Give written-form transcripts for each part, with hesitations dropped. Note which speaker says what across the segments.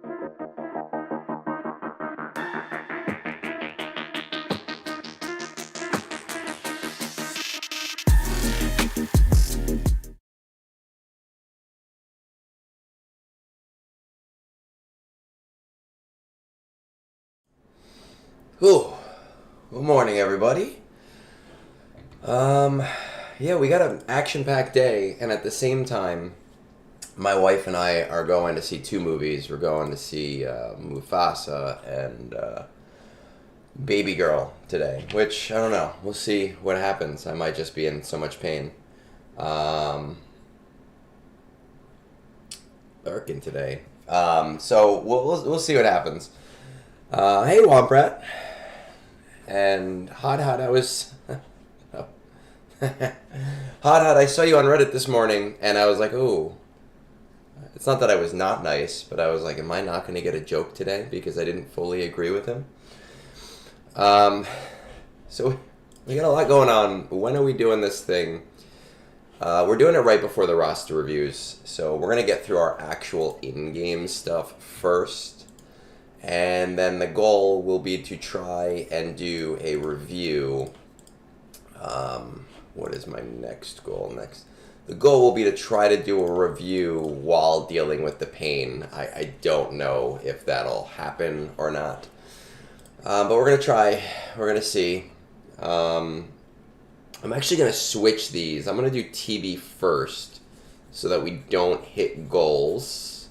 Speaker 1: Ooh, good morning, everybody. Yeah, we got an action-packed day, and at the same time, my wife and I are going to see two movies. We're going to see Mufasa and Baby Girl today, which, I don't know. We'll see what happens. I might just be in so much pain. Lurking today. So we'll see what happens. Hey, Womprat. And Hot, I was... Hot, I saw you on Reddit this morning, and I was like, ooh. It's not that I was not nice, but I was like, am I not going to get a joke today? Because I didn't fully agree with him. So we got a lot going on. When are we doing this thing? We're doing it right before the roster reviews. So we're going to get through our actual in-game stuff first. And then the goal will be to try and do a review. What is my next goal next? The goal will be to try to do a review while dealing with the pain. I don't know if that'll happen or not. But we're going to try. We're going to see. I'm actually going to switch these. I'm going to do TB first so that we don't hit goals.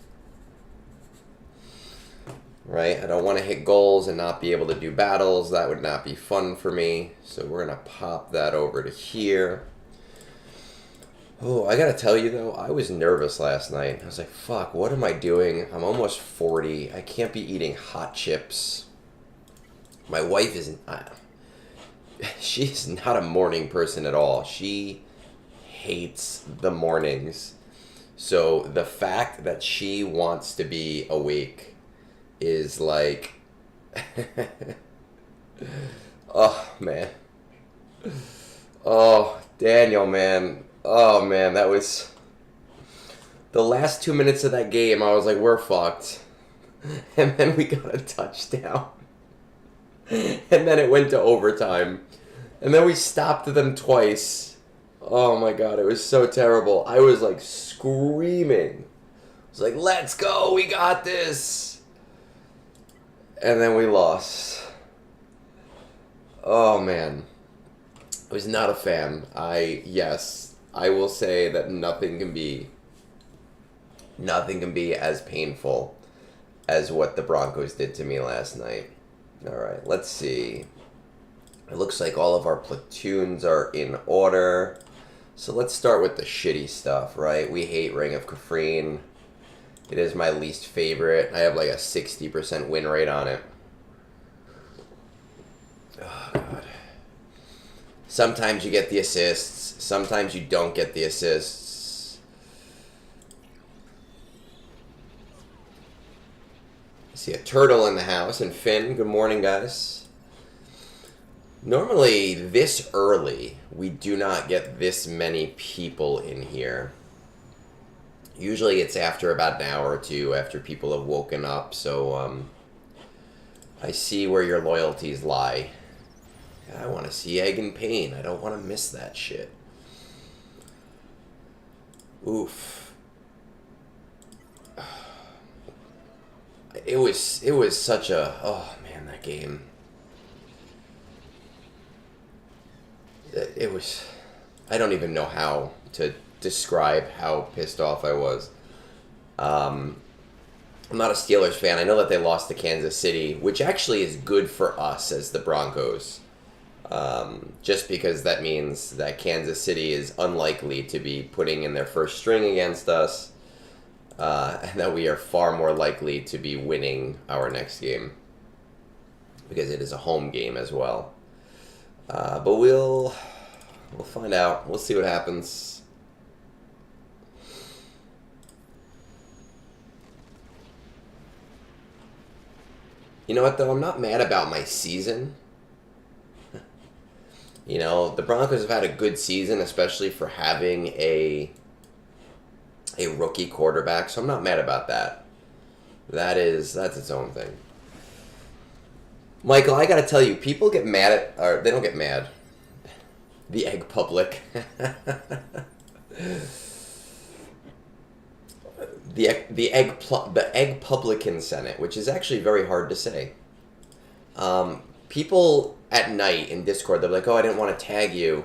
Speaker 1: Right? I don't want to hit goals and not be able to do battles. That would not be fun for me. So we're going to pop that over to here. Oh, I got to tell you, though, I was nervous last night. I was like, fuck, what am I doing? I'm almost 40. I can't be eating hot chips. My wife isn't... she's not a morning person at all. She hates the mornings. So the fact that she wants to be awake is like... oh, man. Oh, Daniel, man. Oh, man, that was... The last 2 minutes of that game, I was like, we're fucked. And then we got a touchdown. And then it went to overtime. And then we stopped them twice. Oh, my God, it was so terrible. I was, like, screaming. I was like, let's go, we got this. And then we lost. Oh, man. I was not a fan. Yes, I will say that nothing can be as painful as what the Broncos did to me last night. All right, let's see. It looks like all of our platoons are in order. So let's start with the shitty stuff, right? We hate Ring of Kafrene. It is my least favorite. I have like a 60% win rate on it. Oh, God. Sometimes you get the assists. Sometimes you don't get the assists. I see a turtle in the house. And Finn, good morning, guys. Normally, this early, we do not get this many people in here. Usually it's after about an hour or two after people have woken up. So, I see where your loyalties lie. I want to see Egg and Pain. I don't want to miss that shit. Oof. It was such a... Oh, man, that game. It was... I don't even know how to describe how pissed off I was. I'm not a Steelers fan. I know that they lost to Kansas City, which actually is good for us as the Broncos. Just because that means that Kansas City is unlikely to be putting in their first string against us, and that we are far more likely to be winning our next game, because it is a home game as well. But we'll find out. We'll see what happens. You know what, though? I'm not mad about my season. You know, the Broncos have had a good season, especially for having a rookie quarterback, so I'm not mad about that. That's its own thing. Michael, I gotta tell you, people get mad at, or they don't get mad. The egg public. the egg publican Senate, which is actually very hard to say. People at night in Discord, they're like, "Oh, I didn't want to tag you,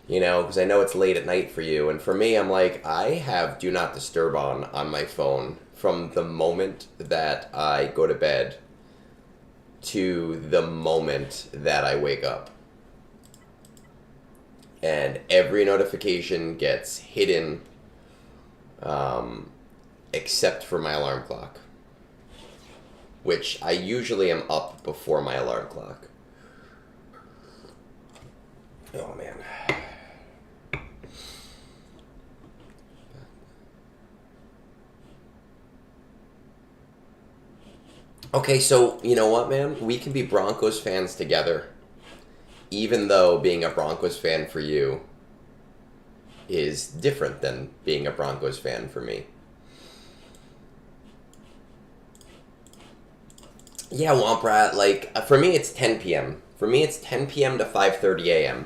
Speaker 1: because I know it's late at night for you." And for me, I'm like, I have Do Not Disturb on my phone from the moment that I go to bed to the moment that I wake up. And every notification gets hidden, except for my alarm clock, which I usually am up before my alarm clock. Oh, man. Okay, so, you know what, man? We can be Broncos fans together, even though being a Broncos fan for you is different than being a Broncos fan for me. Yeah, Womp Rat, for me it's 10 p.m. For me it's 10 p.m. to 5:30 a.m.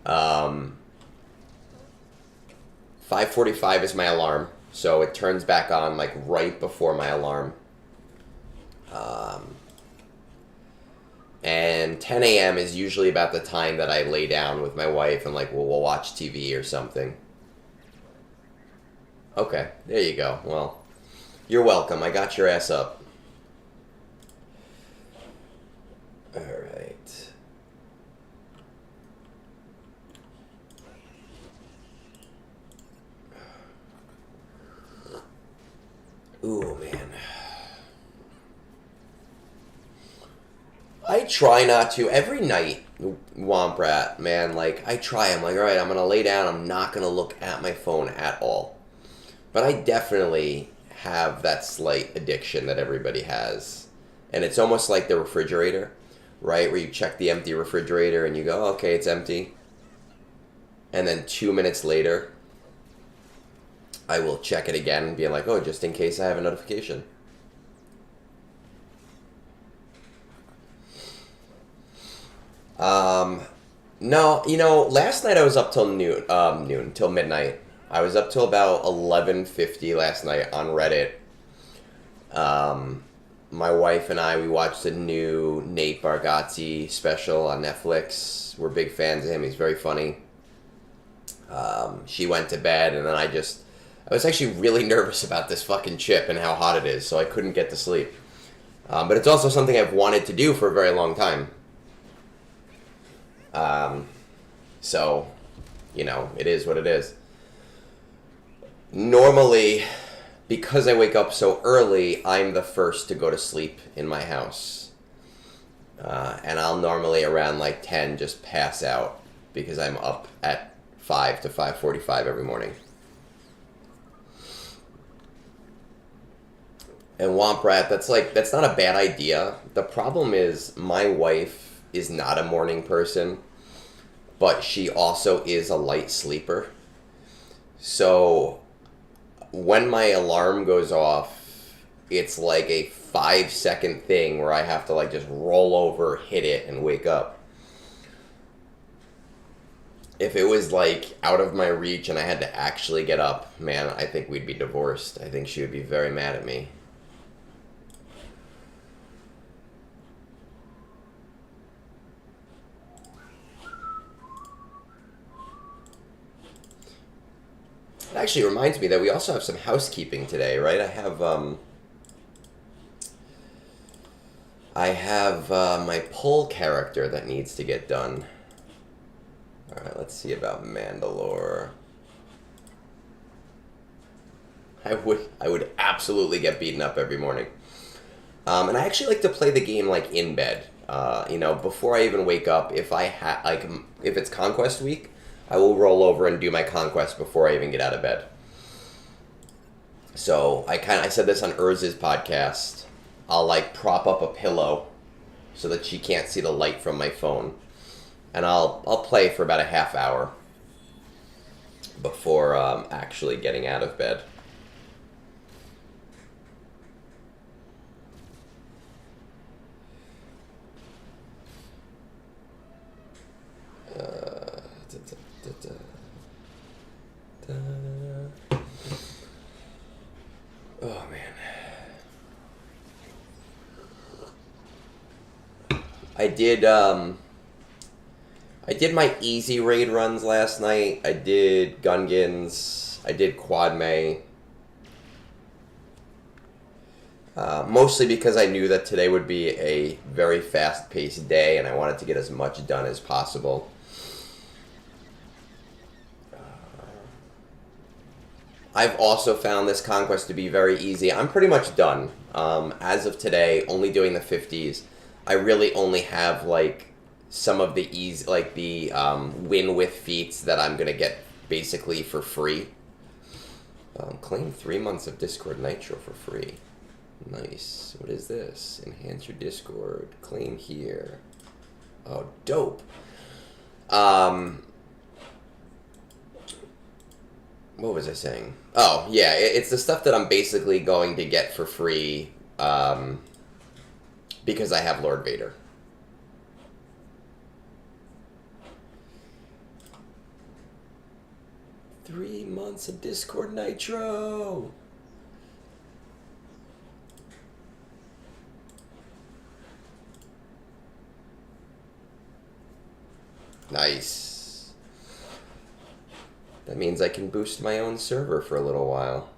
Speaker 1: 5:45 is my alarm, so it turns back on, right before my alarm. And 10 a.m. is usually about the time that I lay down with my wife and, we'll watch TV or something. Okay, there you go. Well, you're welcome. I got your ass up. Alright. Ooh, man. I try not to. Every night, Womp Rat, man, I try. I'm like, alright, I'm going to lay down. I'm not going to look at my phone at all. But I definitely have that slight addiction that everybody has. And it's almost like the refrigerator, right? Where you check the empty refrigerator and you go, okay, it's empty. And then 2 minutes later, I will check it again and be like, oh, just in case I have a notification. No, last night I was up till till midnight. I was up till about 11:50 last night on Reddit. My wife and we watched a new Nate Bargatze special on Netflix. We're big fans of him. He's very funny. She went to bed, and then I was actually really nervous about this fucking chip and how hot it is, so I couldn't get to sleep. But it's also something I've wanted to do for a very long time. So, it is what it is. Normally, because I wake up so early, I'm the first to go to sleep in my house. And I'll normally around 10 just pass out because I'm up at 5 to 5:45 every morning. And Womp Rat, that's not a bad idea. The problem is my wife is not a morning person, but she also is a light sleeper. So when my alarm goes off, it's like a 5-second thing where I have to just roll over, hit it, and wake up. If it was out of my reach and I had to actually get up, man, I think we'd be divorced. I think she would be very mad at me. It actually reminds me that we also have some housekeeping today, right? I have my poll character that needs to get done. Alright, let's see about Mandalore. I would absolutely get beaten up every morning. And I actually like to play the game in bed. Before I even wake up, if it's Conquest week, I will roll over and do my Conquest before I even get out of bed. So I said this on Urz's podcast. I'll prop up a pillow so that she can't see the light from my phone, and I'll play for about a half hour before actually getting out of bed. Oh man. I did my easy raid runs last night. I did Gungans. I did Quad May. Mostly because I knew that today would be a very fast-paced day, and I wanted to get as much done as possible. I've also found this Conquest to be very easy. I'm pretty much done. As of today, only doing the 50s. I really only have, like, some of the easy, like, the win with feats that I'm going to get basically for free. Claim 3 months of Discord Nitro for free. Nice. What is this? Enhance your Discord. Claim here. Oh, dope. What was I saying? Oh, yeah, it's the stuff that I'm basically going to get for free because I have Lord Vader. Three months of Discord Nitro. Nice. That means I can boost my own server for a little while.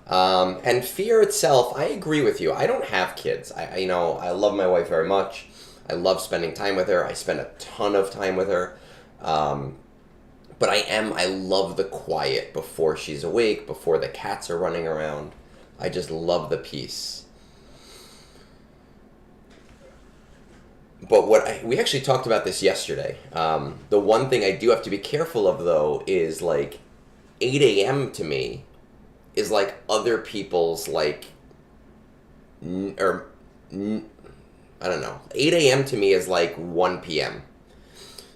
Speaker 1: And Fear itself, I agree with you. I don't have kids. I love my wife very much. I love spending time with her. I spend a ton of time with her. But I love the quiet before she's awake, before the cats are running around. I just love the peace. But we actually talked about this yesterday. The one thing I do have to be careful of, though, is, like, 8 a.m. to me is, like, other people's, like, I don't know. 8 a.m. to me is, like, 1 p.m.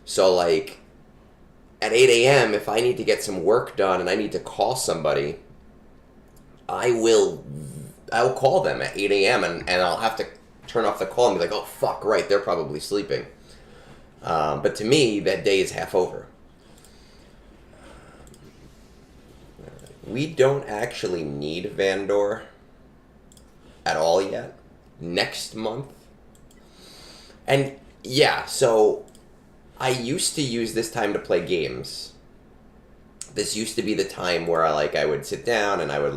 Speaker 1: So, like, at 8 a.m., if I need to get some work done and I need to call somebody, I'll call them at 8 a.m. and I'll have to turn off the call and be like, oh, fuck, right, they're probably sleeping. But to me, that day is half over. We don't actually need Vandor at all yet. Next month. And, yeah, so I used to use this time to play games. This used to be the time where I would sit down and I would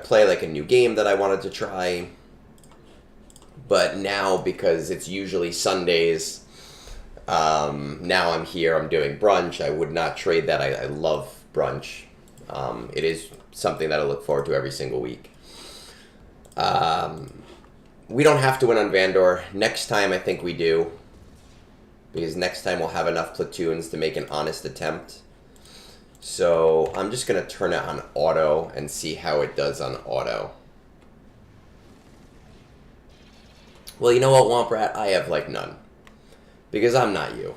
Speaker 1: play, like, a new game that I wanted to try. But now, because it's usually Sundays, now I'm here, I'm doing Brunch. I would not trade that. I love Brunch. It is something that I look forward to every single week. We don't have to win on Vandor. Next time, I think we do. Because next time we'll have enough platoons to make an honest attempt. So I'm just going to turn it on auto and see how it does on auto. Well, you know what, Womp Rat? I have, like, none. Because I'm not you.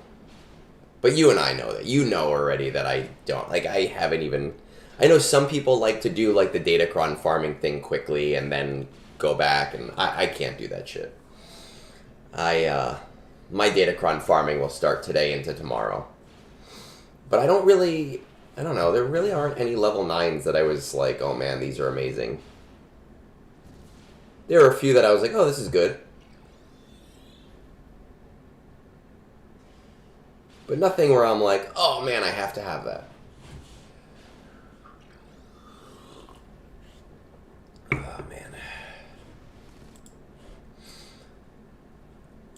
Speaker 1: But you and I know that. You know already that I don't. Like, I haven't even... I know some people like to do, like, the Datacron farming thing quickly and then go back, and I can't do that shit. My Datacron farming will start today into tomorrow. But I don't know, there really aren't any level 9s that I was like, oh man, these are amazing. There are a few that I was like, oh, this is good. But nothing where I'm like, oh man, I have to have that. Oh man.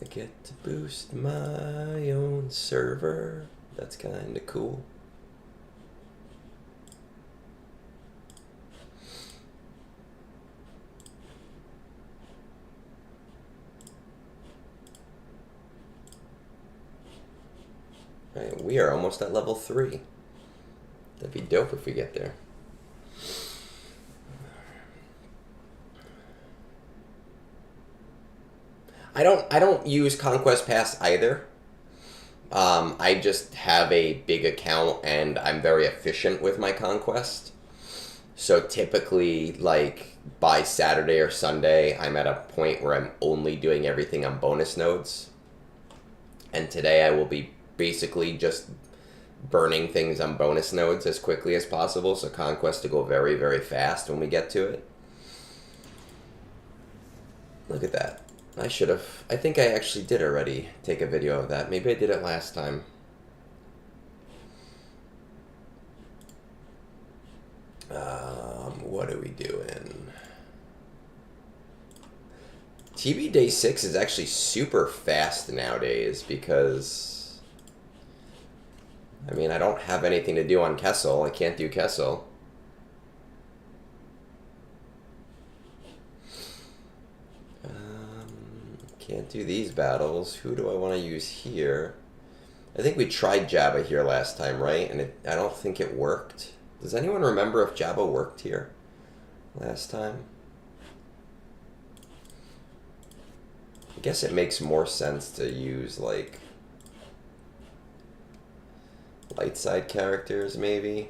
Speaker 1: I get to boost my own server. That's kind of cool. Right, we are almost at level 3. That'd be dope if we get there. I don't use Conquest Pass either. I just have a big account and I'm very efficient with my Conquest. So typically, like, by Saturday or Sunday, I'm at a point where I'm only doing everything on bonus nodes. And today I will be basically just burning things on bonus nodes as quickly as possible, so Conquest to go very, very fast when we get to it. Look at that. I should have... I think I actually did already take a video of that. Maybe I did it last time. What are we doing? TB Day 6 is actually super fast nowadays because... I mean, I don't have anything to do on Kessel. I can't do Kessel. Can't do these battles. Who do I want to use here? I think we tried Jabba here last time, right? And I don't think it worked. Does anyone remember if Jabba worked here last time? I guess it makes more sense to use, like, light side characters, maybe.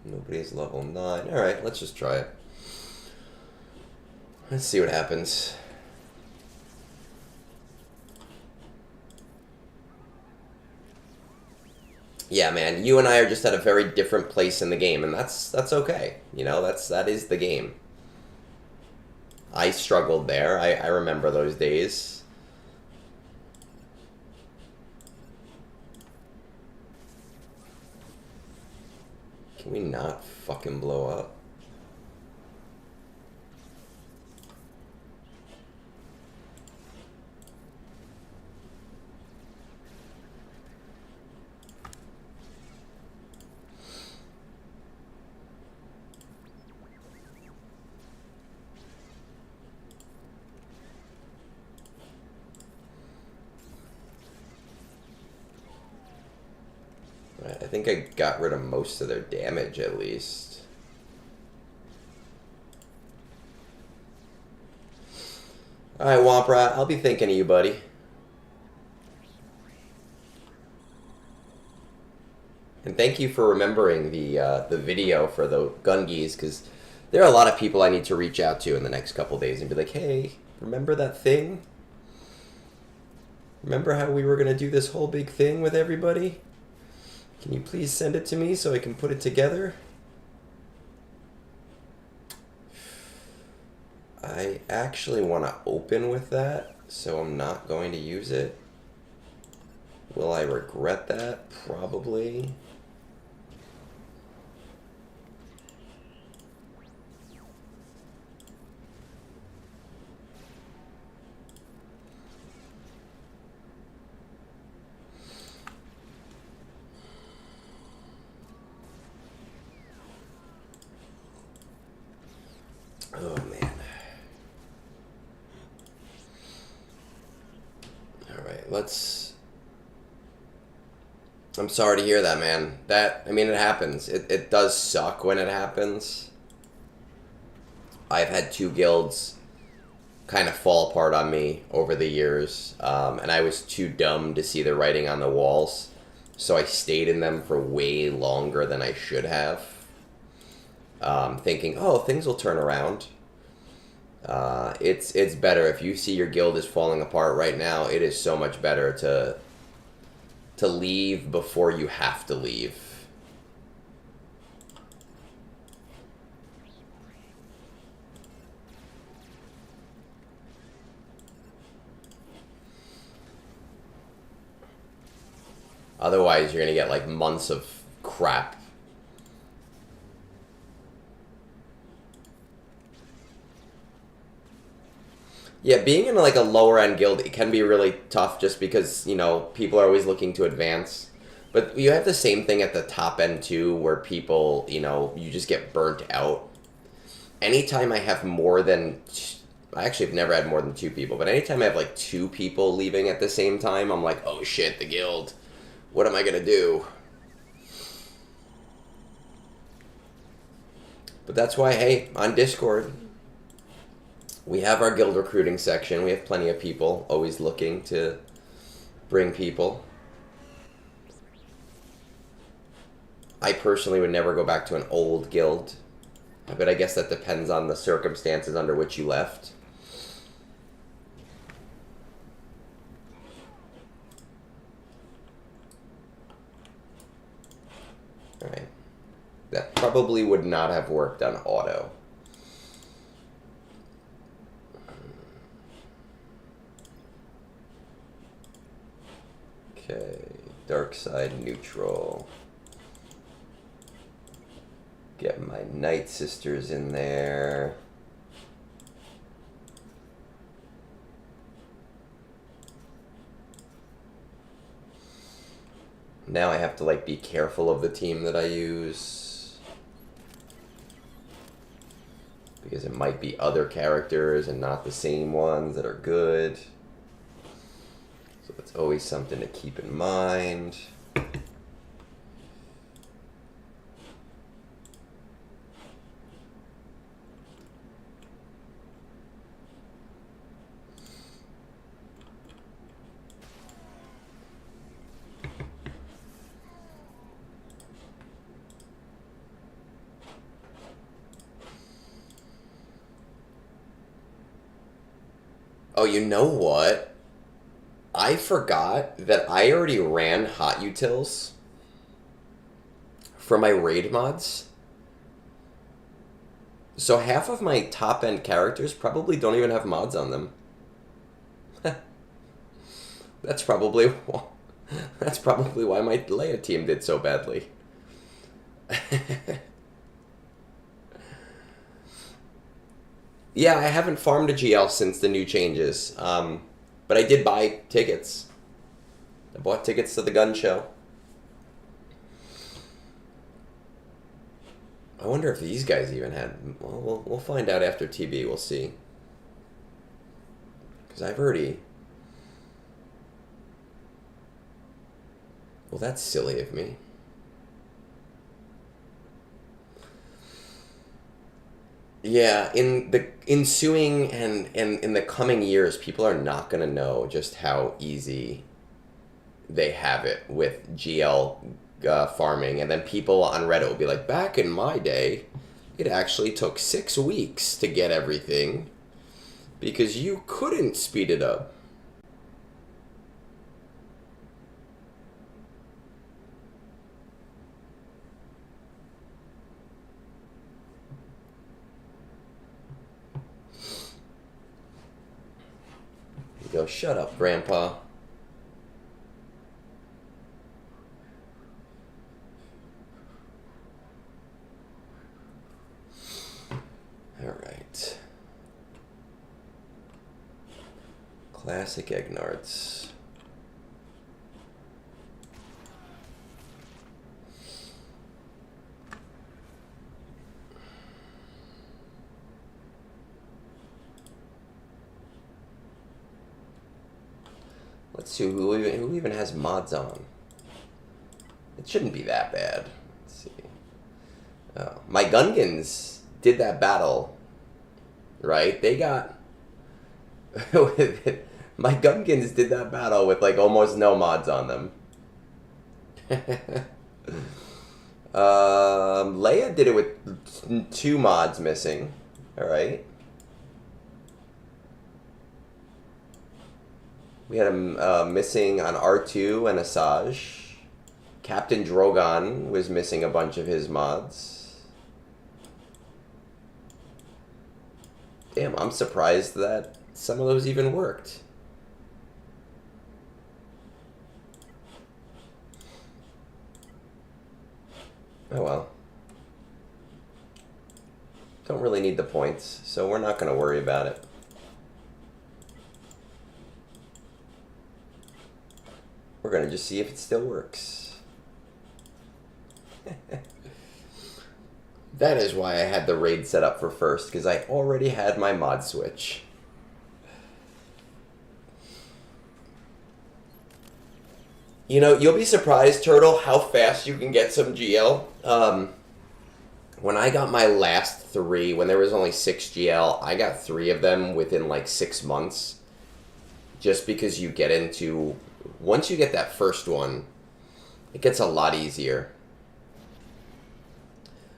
Speaker 1: Nobody's level 9. Alright, let's just try it. Let's see what happens. Yeah, man, you and I are just at a very different place in the game, and that's okay. You know, that is the game. I struggled there. I remember those days. Can we not fucking blow up? I think I got rid of most of their damage, at least. Alright, Womp I'll be thinking of you, buddy. And thank you for remembering the video for the Gungies, because there are a lot of people I need to reach out to in the next couple days and be like, hey, remember that thing? Remember how we were going to do this whole big thing with everybody? Can you please send it to me so I can put it together? I actually want to open with that, so I'm not going to use it. Will I regret that? Probably. Oh, man. Alright, let's... I'm sorry to hear that, man. I mean, it happens. It does suck when it happens. I've had 2 guilds kind of fall apart on me over the years, and I was too dumb to see the writing on the walls, so I stayed in them for way longer than I should have. Thinking, oh, things will turn around. It's better if you see your guild is falling apart right now. It is so much better to leave before you have to leave. Otherwise, you're gonna get like months of crap. Yeah, being in like a lower end guild, it can be really tough just because, you know, people are always looking to advance. But you have the same thing at the top end too, where people, you know, you just get burnt out. Anytime I have more than... I actually have never had more than 2 people, but anytime I have like 2 people leaving at the same time, I'm like, oh shit, the guild. What am I gonna do? But that's why, hey, on Discord, we have our guild recruiting section. We have plenty of people always looking to bring people. I personally would never go back to an old guild. But I guess that depends on the circumstances under which you left. Alright. That probably would not have worked on auto. Okay. Dark side neutral. Get my Night Sisters in there. Now I have to like be careful of the team that I use, because it might be other characters and not the same ones that are good. So it's always something to keep in mind. Oh, you know what? I forgot that I already ran hot utils for my raid mods. So half of my top end characters probably don't even have mods on them. That's probably why my Leia team did so badly. Yeah, I haven't farmed a GL since the new changes, but I did buy tickets. I bought tickets to the gun show. I wonder if these guys even had... Well, we'll find out after TV, we'll see. Because I've already... Well, that's silly of me. Yeah, in the ensuing and in the coming years, people are not going to know just how easy they have it with GL farming. And then people on Reddit will be like, back in my day, it actually took 6 weeks to get everything because you couldn't speed it up. Go, shut up, Grandpa. All right. Classic Egnards. Let's see who even has mods on. It shouldn't be that bad. Let's see. Oh, my Gungans did that battle, right? They got... My Gungans did that battle with like almost no mods on them. Leia did it with 2 mods missing. Alright. We had him missing on R2 and Asajj. Captain Drogon was missing a bunch of his mods. Damn, I'm surprised that some of those even worked. Oh well. Don't really need the points, so we're not going to worry about it. We're going to just see if it still works. That is why I had the raid set up for first, because I already had my mod switch. You know, you'll be surprised, Turtle, how fast you can get some GL. When I got my last 3, when there was only 6 GL, I got 3 of them within like 6 months. Just because you get into... Once you get that first one, it gets a lot easier.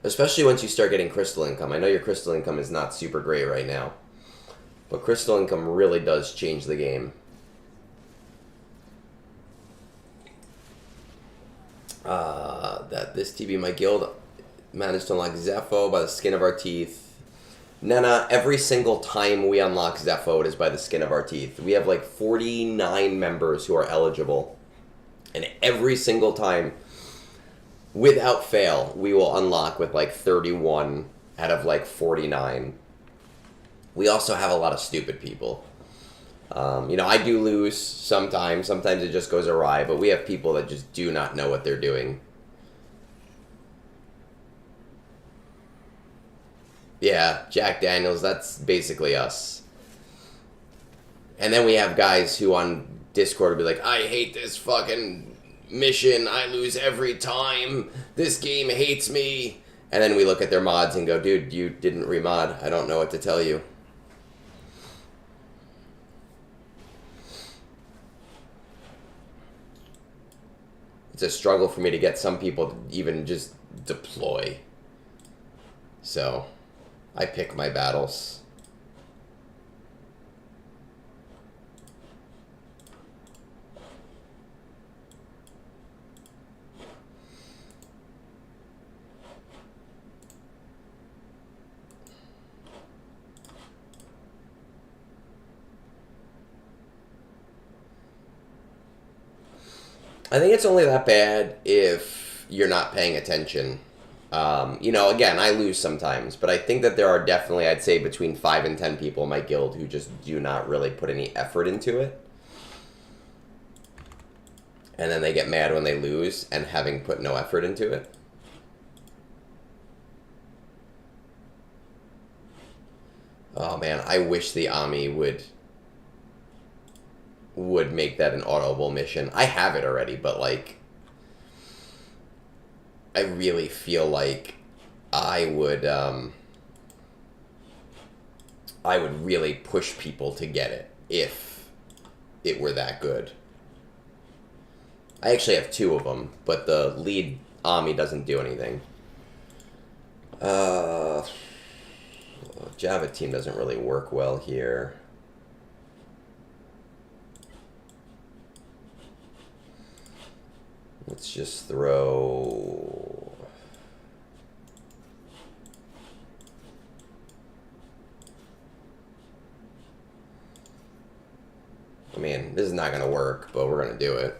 Speaker 1: Especially once you start getting crystal income. I know your crystal income is not super great right now. But crystal income really does change the game. That this TB, my guild, managed to unlock Zepho by the skin of our teeth. Nana, every single time we unlock Zepho, it is by the skin of our teeth. We have like 49 members who are eligible. And every single time, without fail, we will unlock with like 31 out of like 49. We also have a lot of stupid people. You know, I do lose sometimes. Sometimes it just goes awry. But we have people that just do not know what they're doing. Yeah, Jack Daniels, that's basically us. And then we have guys who on Discord will be like, I hate this fucking mission. I lose every time. This game hates me. And then we look at their mods and go, dude, you didn't remod. I don't know what to tell you. It's a struggle for me to get some people to even just deploy. So I pick my battles. I think it's only that bad if you're not paying attention. You know, again, I lose sometimes, but I think that there are definitely, I'd say, between 5 and 10 people in my guild who just do not really put any effort into it. And then they get mad when they lose and having put no effort into it. Oh man, I wish the Ami would make that an audible mission. I have it already, but like I really feel like I would really push people to get it if it were that good. I actually have 2 of them, but the lead Ami doesn't do anything. Java team doesn't really work well here. Let's just throw... I mean, this is not going to work, but we're going to do it.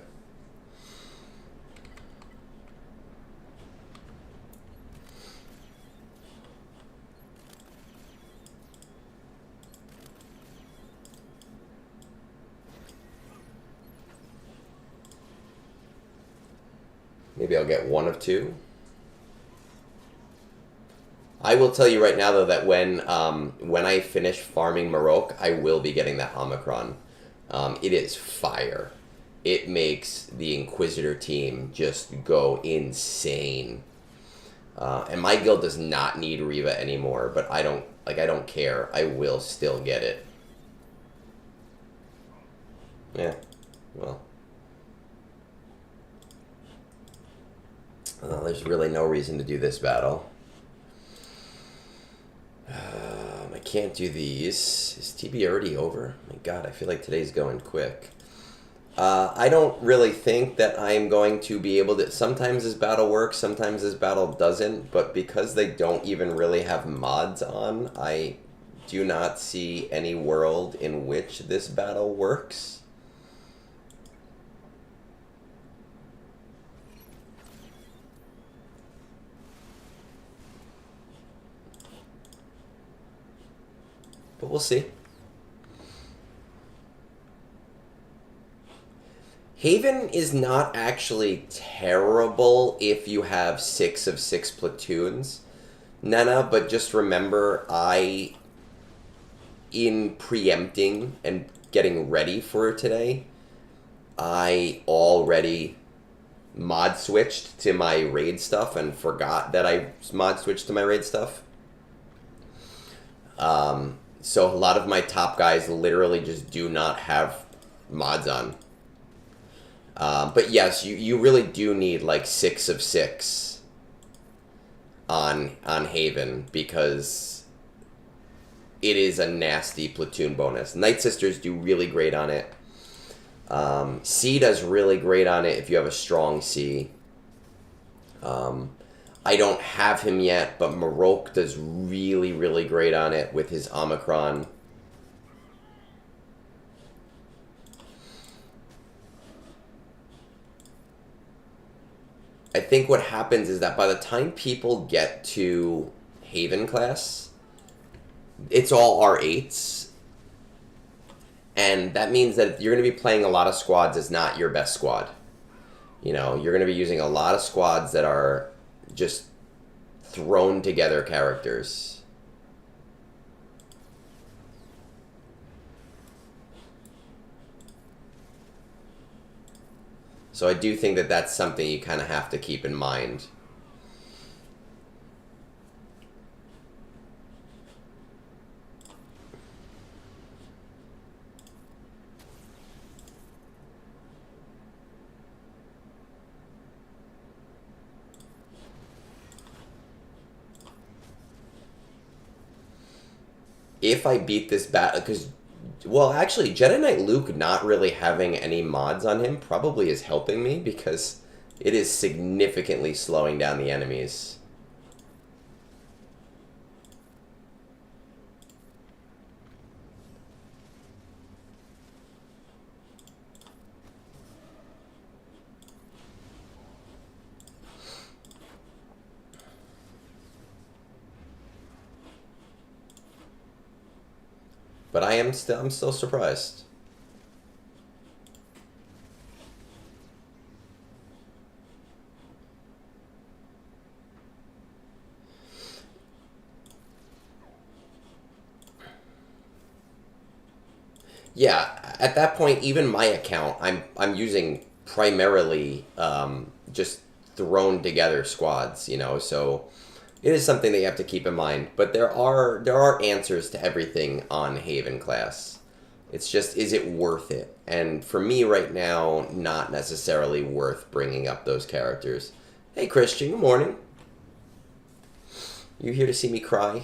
Speaker 1: Maybe I'll get 1 of 2. I will tell you right now, though, that when I finish farming Marok, I will be getting that Omicron. It is fire. It makes the Inquisitor team just go insane. And my guild does not need Reva anymore, but I don't care. I will still get it. Yeah, well. There's really no reason to do this battle. I can't do these. Is TB already over? My God, I feel like today's going quick. I don't really think that I'm going to be able to... Sometimes this battle works, sometimes this battle doesn't, but because they don't even really have mods on, I do not see any world in which this battle works. But we'll see. Haven is not actually terrible if you have 6 of 6 platoons, Nana, but just remember, in preempting and getting ready for today, I already mod switched to my raid stuff and forgot that I mod switched to my raid stuff. So a lot of my top guys literally just do not have mods on. But yes, you really do need like 6 of 6 on Haven because it is a nasty platoon bonus. Night Sisters do really great on it. C does really great on it if you have a strong C. I don't have him yet, but Marok does really, really great on it with his Omicron. I think what happens is that by the time people get to Haven class, it's all R8s. And that means that you're going to be playing a lot of squads as not your best squad. You know, you're going to be using a lot of squads that are just thrown together characters. So I do think that that's something you kind of have to keep in mind. If I beat this battle, because, well, actually, Jedi Knight Luke not really having any mods on him probably is helping me because it is significantly slowing down the enemies. But I'm still surprised. Yeah, at that point, even my account, I'm using primarily just thrown together squads, you know. So it is something that you have to keep in mind. But there are answers to everything on Haven class. It's just, is it worth it? And for me right now, not necessarily worth bringing up those characters. Hey Christian, good morning. You here to see me cry?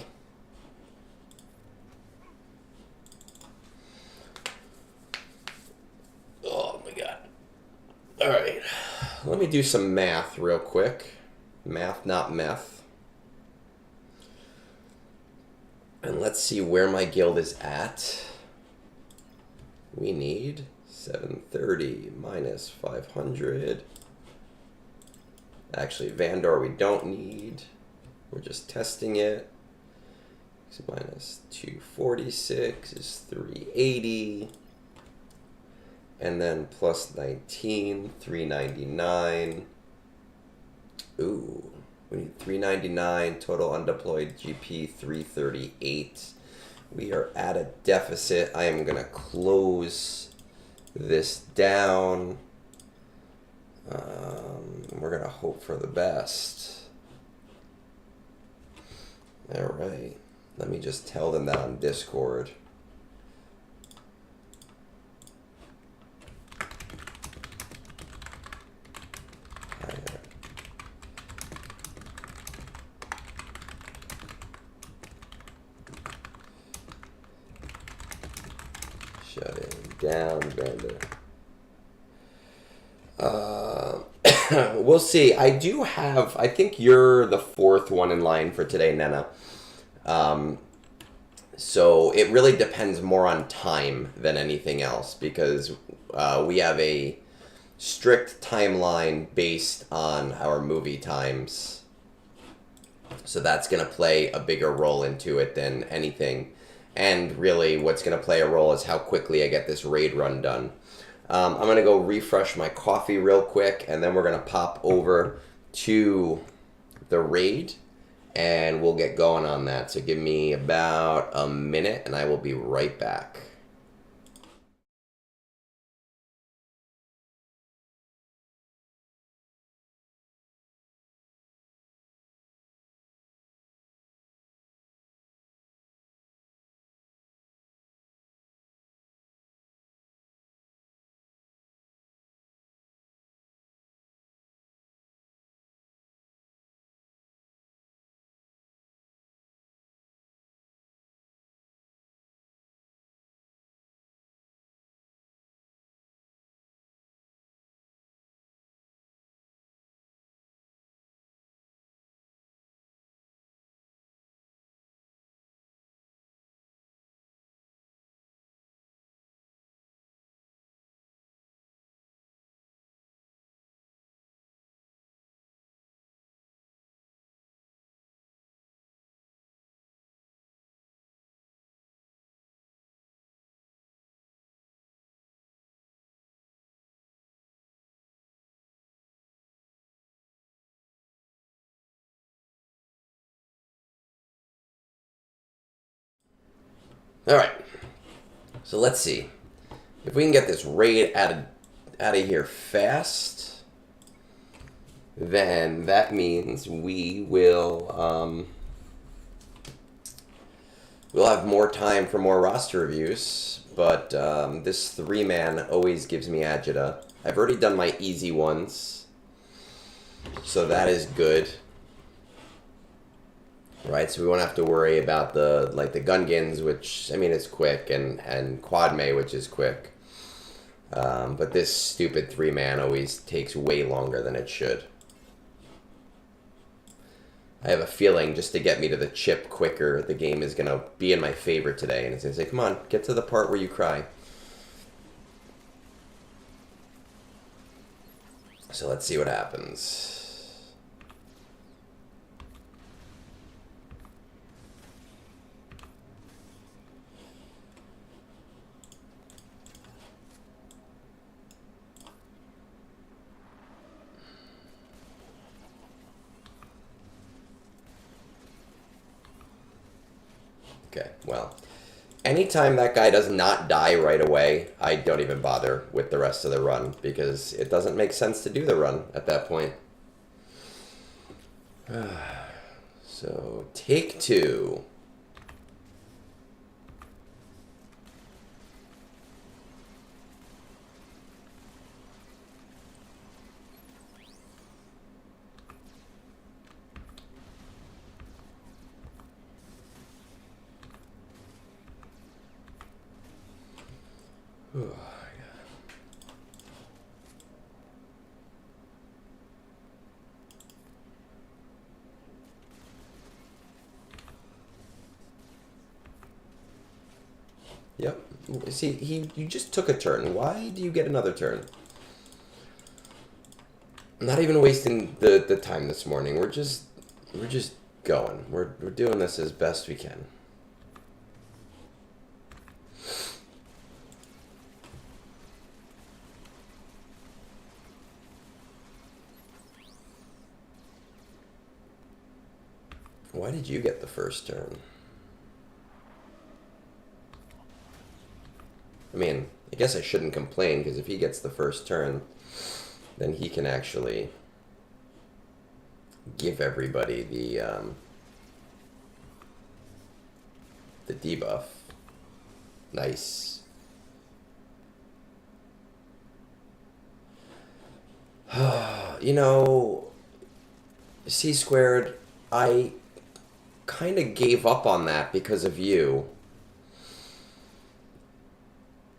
Speaker 1: Oh my god. Alright. Let me do some math real quick. Math, not meth. And let's see where my guild is at. We need 730 minus 500. Actually, Vandor we don't need. We're just testing it. So minus 246 is 380. And then plus 19, 399. Ooh, we need 399. Total undeployed GP 338. We are at a deficit. I am going to close this down. We're going to hope for the best. All right. Let me just tell them that on Discord. Shutting down, Vander. We'll see. I do have, I think you're the fourth one in line for today, Nena. So it really depends more on time than anything else because we have a strict timeline based on our movie times. So that's going to play a bigger role into it than anything. And really what's going to play a role is how quickly I get this raid run done. I'm going to go refresh my coffee real quick, and then we're going to pop over to the raid, and we'll get going on that. So give me about a minute, and I will be right back. Alright. So let's see. If we can get this raid out of here fast, then that means we will we'll have more time for more roster reviews. But this 3-man always gives me agita. I've already done my easy ones, so that is good. Right, so we won't have to worry about the Gungans, which, I mean, it's quick, and Quad May, which is quick. But this stupid 3-man always takes way longer than it should. I have a feeling just to get me to the chip quicker, the game is going to be in my favor today. And it's going to say, come on, get to the part where you cry. So let's see what happens. Okay, well, anytime that guy does not die right away, I don't even bother with the rest of the run, because it doesn't make sense to do the run at that point. So, take 2. Yep. See, you just took a turn. Why do you get another turn? I'm not even wasting the time this morning. We're just going. We're doing this as best we can. Why did you get the first turn? I mean, I guess I shouldn't complain, because if he gets the first turn, then he can actually give everybody the debuff. Nice. You know, C squared, I kind of gave up on that because of you.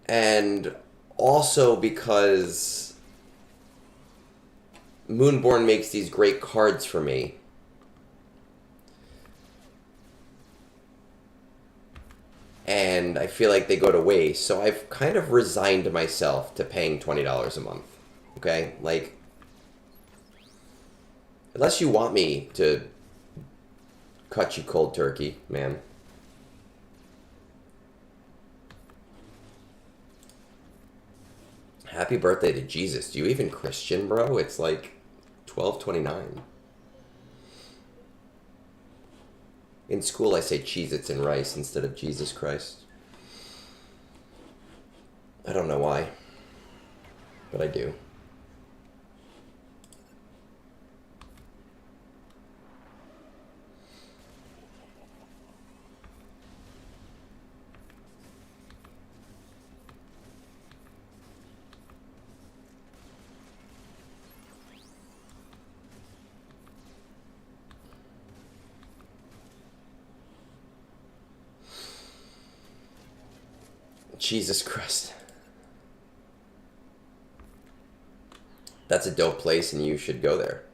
Speaker 1: And also because Moonborn makes these great cards for me. And I feel like they go to waste. So I've kind of resigned myself to paying $20 a month. Okay? Like, unless you want me to cut you cold turkey, man. Happy birthday to Jesus. Do you even Christian, bro? It's like 12:29. In school, I say Cheez-Its and rice instead of Jesus Christ. I don't know why, but I do. Jesus Christ. That's a dope place and you should go there.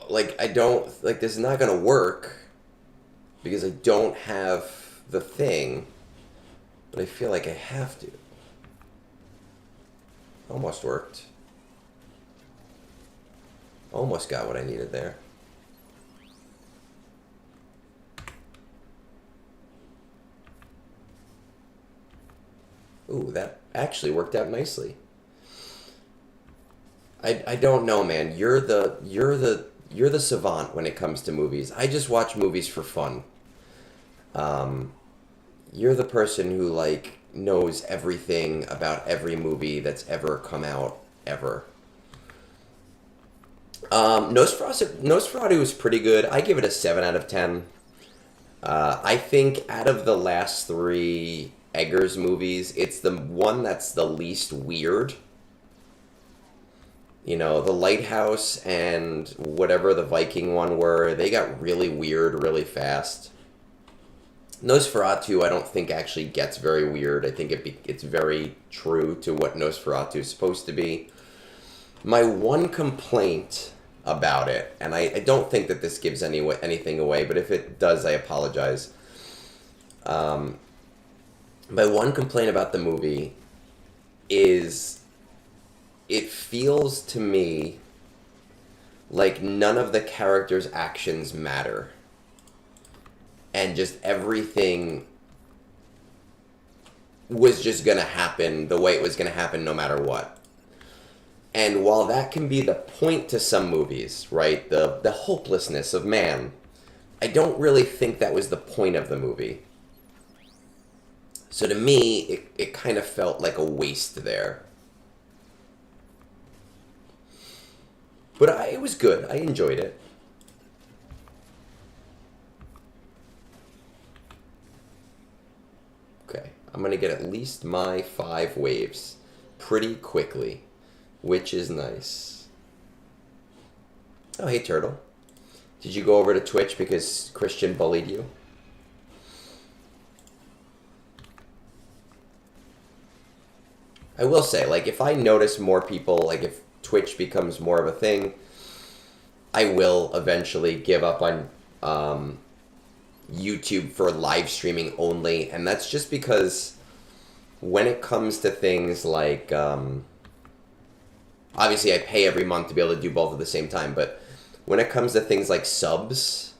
Speaker 1: Like, I don't... Like, this is not going to work because I don't have the thing, but I feel like I have to. Almost worked. Almost got what I needed there. Ooh, that actually worked out nicely. I don't know, man. You're the savant when it comes to movies. I just watch movies for fun. You're the person who, like, knows everything about every movie that's ever come out, ever. Nosferatu was pretty good. I give it a 7 out of 10. I think out of the last three Eggers movies, it's the one that's the least weird. You know, the Lighthouse and whatever the Viking one were, they got really weird really fast. Nosferatu, I don't think actually gets very weird. I think it's very true to what Nosferatu is supposed to be. My one complaint about it, and I don't think that this gives anything away, but if it does, I apologize. My one complaint about the movie is it feels to me like none of the characters' actions matter. And just everything was just going to happen the way it was going to happen no matter what. And while that can be the point to some movies, right, the hopelessness of man, I don't really think that was the point of the movie. So to me, it kind of felt like a waste there. But it was good. I enjoyed it. Okay, I'm going to get at least my 5 waves pretty quickly, which is nice. Oh, hey, Turtle. Did you go over to Twitch because Christian bullied you? I will say, like, if I notice more people, like, if Twitch becomes more of a thing, I will eventually give up on YouTube for live streaming only, and that's just because when it comes to things like obviously I pay every month to be able to do both at the same time, but when it comes to things like subs,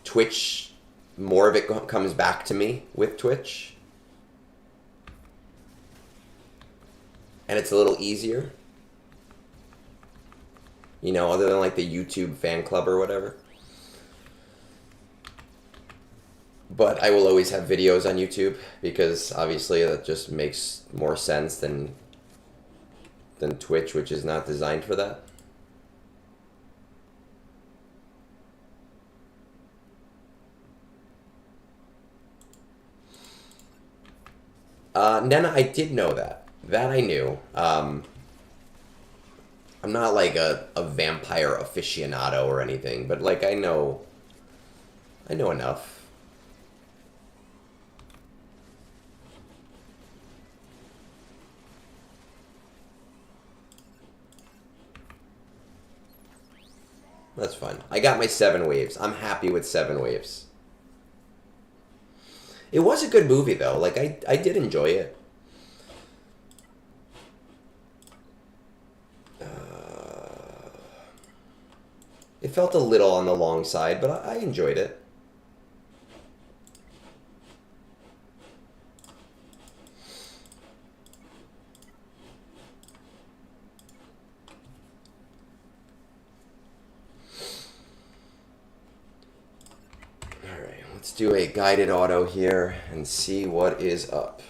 Speaker 1: Twitch, more of it comes back to me with Twitch, and it's a little easier, you know, other than like the YouTube fan club or whatever. But I will always have videos on YouTube because obviously that just makes more sense than Twitch, which is not designed for that. Nena, I did know that. That I knew. I'm not like a vampire aficionado or anything, but like I know enough. That's fine. I got my 7 waves. I'm happy with 7 waves. It was a good movie, though. Like, I did enjoy it. It felt a little on the long side, but I enjoyed it. Let's do a guided auto here and see what is up.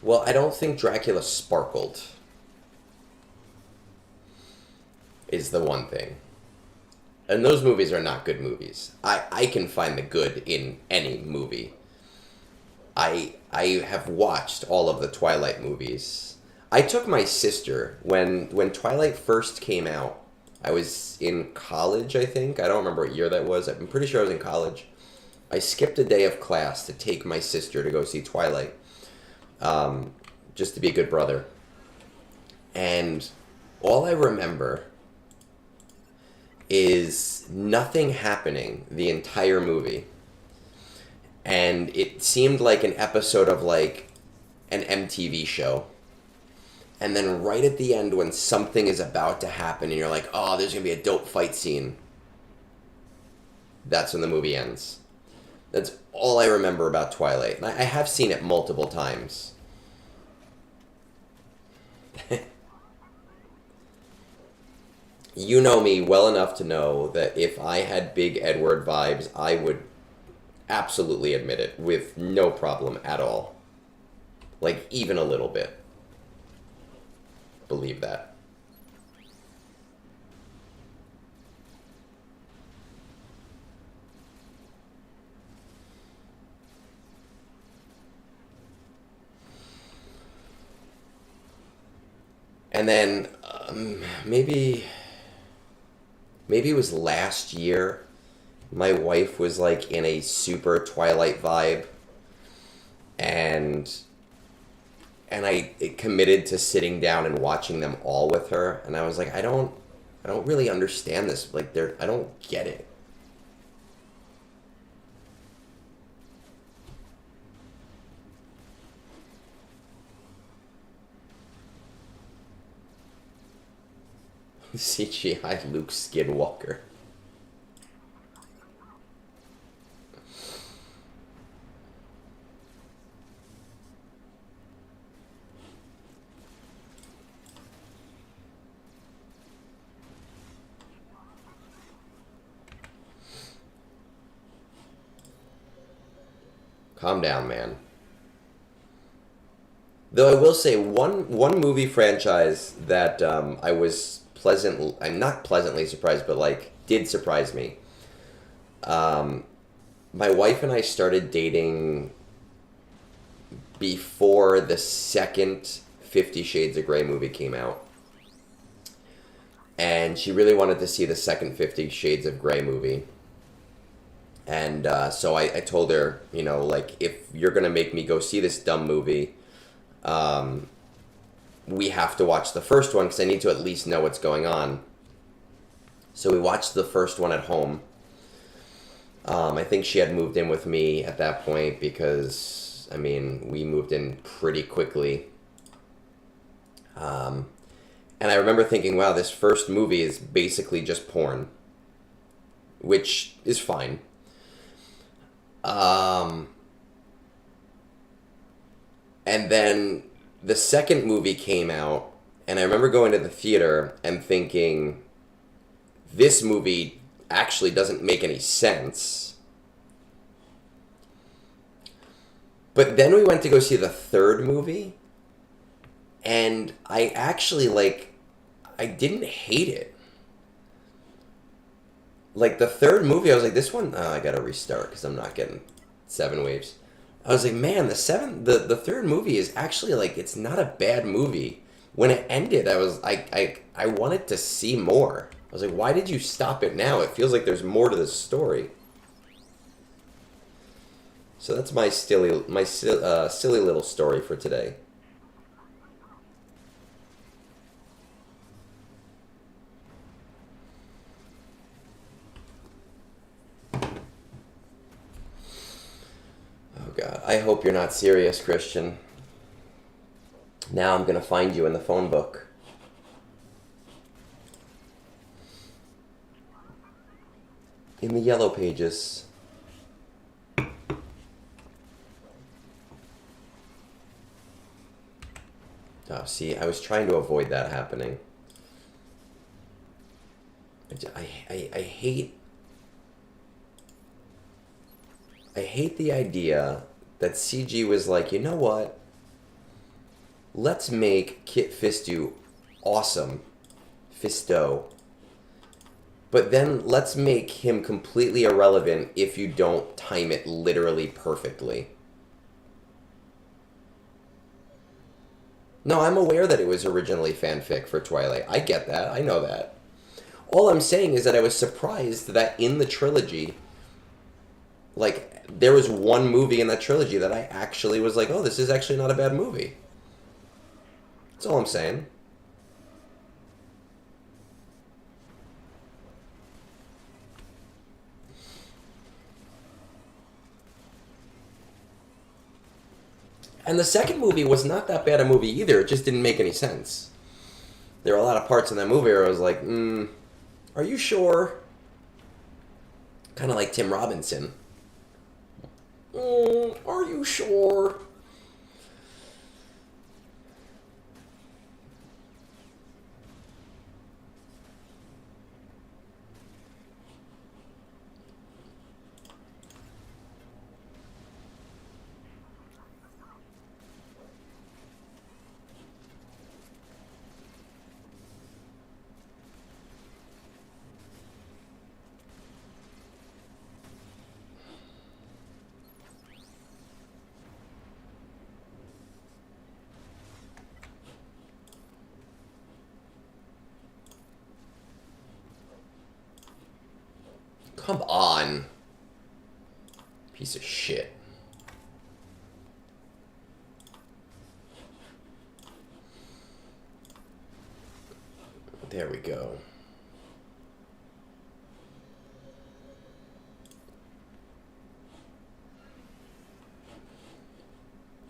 Speaker 1: Well, I don't think Dracula sparkled is the one thing. And those movies are not good movies. I can find the good in any movie. I have watched all of the Twilight movies. I took my sister when Twilight first came out. I was in college, I think. I don't remember what year that was. I'm pretty sure I was in college. I skipped a day of class to take my sister to go see Twilight. Just to be a good brother. And All I remember is nothing happening the entire movie. And it seemed like an episode of like an MTV show. And then right at the end when something is about to happen and you're like, oh, there's going to be a dope fight scene. That's when the movie ends. That's all I remember about Twilight. And I have seen it multiple times. You know me well enough to know that if I had big Edward vibes, I would absolutely admit it with no problem at all. Like, even a little bit. Believe that. And then maybe it was last year. My wife was like in a super Twilight vibe, and I committed to sitting down and watching them all with her. And I was like, I don't really understand this. Like, I don't get it. CGI Luke Skywalker. Calm down, man. Though I will say one movie franchise that I was I'm not pleasantly surprised, but like did surprise me. Um, my wife and I started dating before the second 50 Shades of Grey movie came out. And she really wanted to see the second 50 Shades of Grey movie. And so I told her, you know, like, if you're going to make me go see this dumb movie, we have to watch the first one because I need to at least know what's going on. So we watched the first one at home. I think she had moved in with me at that point because, I mean, we moved in pretty quickly. And I remember thinking, wow, this first movie is basically just porn, which is fine. And then the second movie came out, and I remember going to the theater and thinking, this movie actually doesn't make any sense. But then we went to go see the third movie, and I actually, like, I didn't hate it. Like, the third movie, I was like, this one, oh, I gotta restart because I'm not getting 7 waves. I was like, man, the third movie is actually, like, it's not a bad movie. When it ended, I wanted to see more. I was like, why did you stop it now? It feels like there's more to this story. So that's my silly little story for today. Oh God, I hope you're not serious, Christian. Now I'm gonna find you in the phone book. In the yellow pages. Oh, see, I was trying to avoid that happening. I hate the idea that CG was like, you know what? Let's make Kit Fisto awesome. Fisto. But then let's make him completely irrelevant if you don't time it literally perfectly. No, I'm aware that it was originally fanfic for Twilight. I get that. I know that. All I'm saying is that I was surprised that in the trilogy, like, there was one movie in that trilogy that I actually was like, oh, this is actually not a bad movie. That's all I'm saying. And the second movie was not that bad a movie either. It just didn't make any sense. There were a lot of parts in that movie where I was like, are you sure? Kind of like Tim Robinson. Are you sure? Come on. Piece of shit. There we go.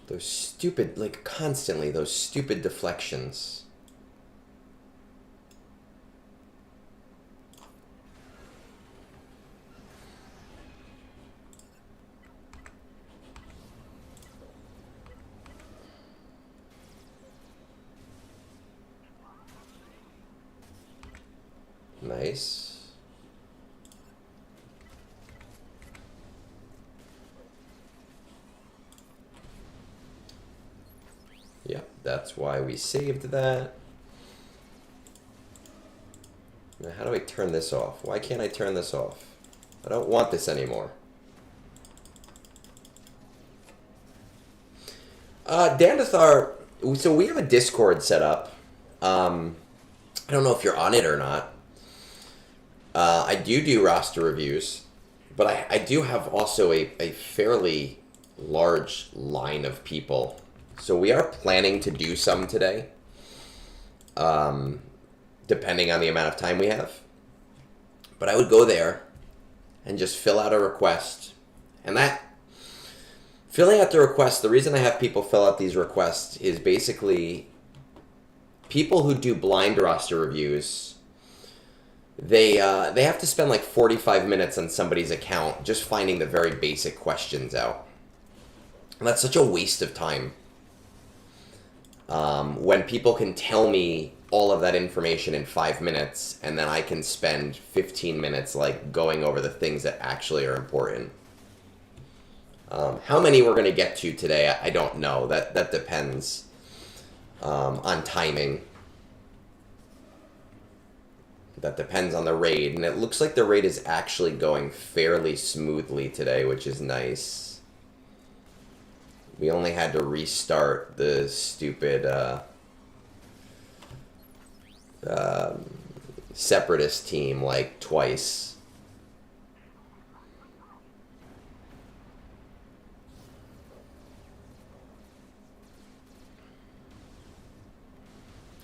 Speaker 1: Those stupid, like, constantly, those stupid deflections. Nice. Yep, that's why we saved that. Now, how do I turn this off? Why can't I turn this off? I don't want this anymore. Dandathar, so we have a Discord set up. I don't know if you're on it or not. I do roster reviews, but I do have also a fairly large line of people. So we are planning to do some today, depending on the amount of time we have. But I would go there and just fill out a request. And that, filling out the request, the reason I have people fill out these requests is basically people who do blind roster reviews. They have to spend like 45 minutes on somebody's account just finding the very basic questions out. And that's such a waste of time. When people can tell me all of that information in 5 minutes, and then I can spend 15 minutes like going over the things that actually are important. How many we're going to get to today, I don't know. That depends on timing. That depends on the raid, and it looks like the raid is actually going fairly smoothly today, which is nice. We only had to restart the stupid separatist team like twice.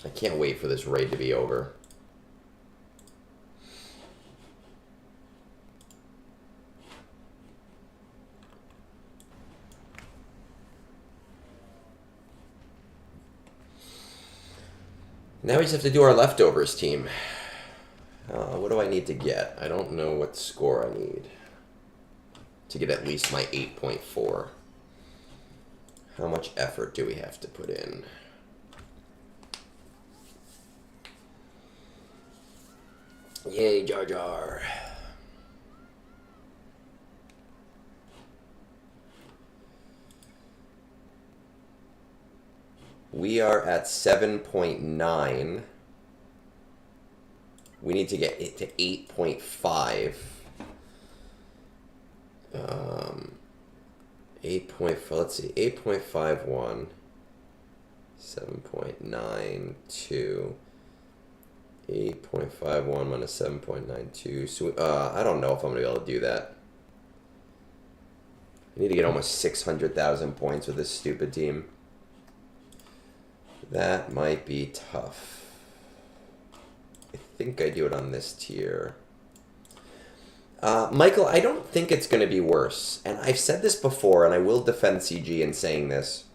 Speaker 1: I can't wait for this raid to be over. Now we just have to do our leftovers team. What do I need to get? I don't know what score I need to get at least my 8.4. How much effort do we have to put in? Yay, Jar Jar. We are at 7.9. We need to get it to 8.5. 8.5, let's see, 8.51. 7.92. 8.51 minus 7.92. So, I don't know if I'm going to be able to do that. I need to get almost 600,000 points with this stupid team. That might be tough. I think I do it on this tier. Michael, I don't think it's going to be worse. And I've said this before, and I will defend CG in saying this.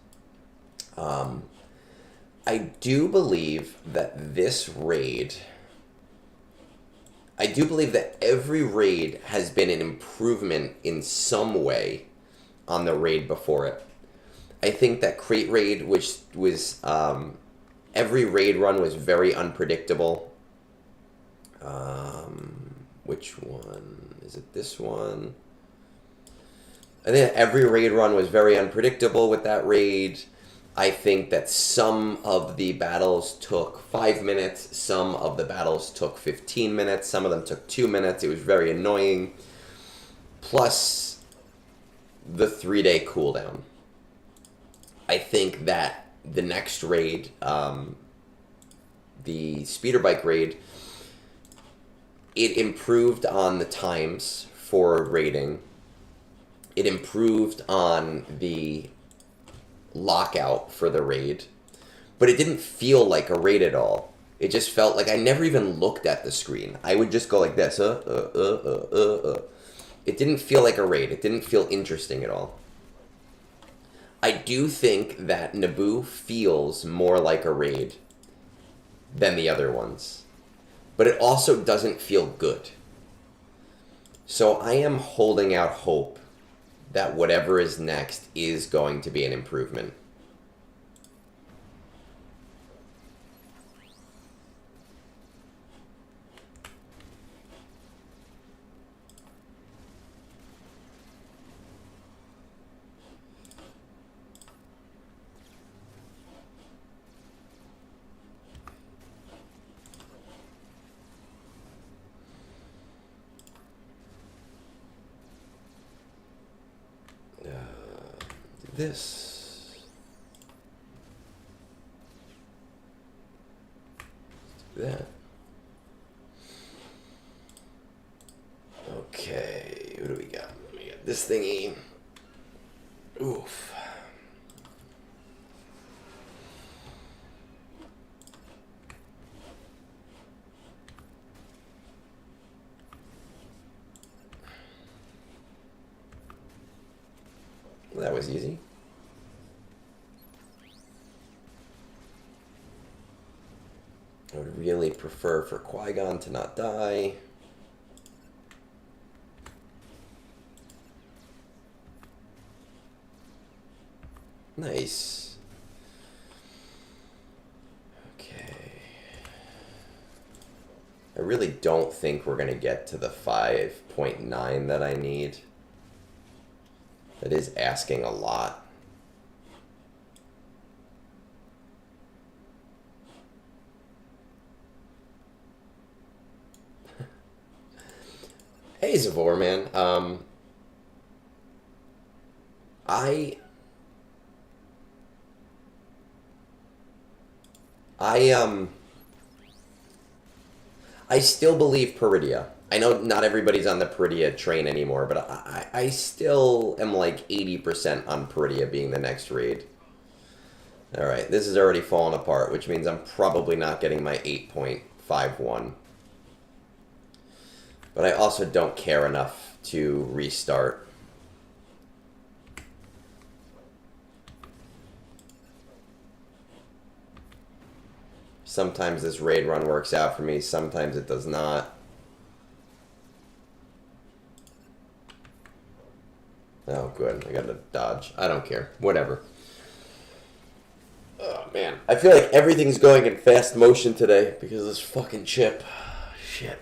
Speaker 1: I do believe that this raid... I do believe that every raid has been an improvement in some way on the raid before it. I think that Crate Raid, which was... every raid run was very unpredictable. Which one? Is it this one? I think every raid run was very unpredictable with that raid. I think that some of the battles took 5 minutes. Some of the battles took 15 minutes. Some of them took 2 minutes. It was very annoying. Plus the 3-day cooldown. I think that the next raid, the speeder bike raid, it improved on the times for raiding. It improved on the lockout for the raid, but it didn't feel like a raid at all. It just felt like I never even looked at the screen. I would just go like this. It didn't feel like a raid. It didn't feel interesting at all. I do think that Naboo feels more like a raid than the other ones, but it also doesn't feel good. So I am holding out hope that whatever is next is going to be an improvement. This. That. Okay, what do we got? We got this thingy. Oof. Well, that was easy. I would really prefer for Qui-Gon to not die. Nice. Okay. I really don't think we're going to get to the 5.9 that I need. That is asking a lot. Hey, Zavor, man. I still believe Peridia. I know not everybody's on the Peridia train anymore, but I still am like 80% on Peridia being the next raid. Alright, this is already falling apart, which means I'm probably not getting my 8.51. But I also don't care enough to restart. Sometimes this raid run works out for me, sometimes it does not. Oh, good. I gotta dodge. I don't care. Whatever. Oh, man. I feel like everything's going in fast motion today because of this fucking chip. Shit.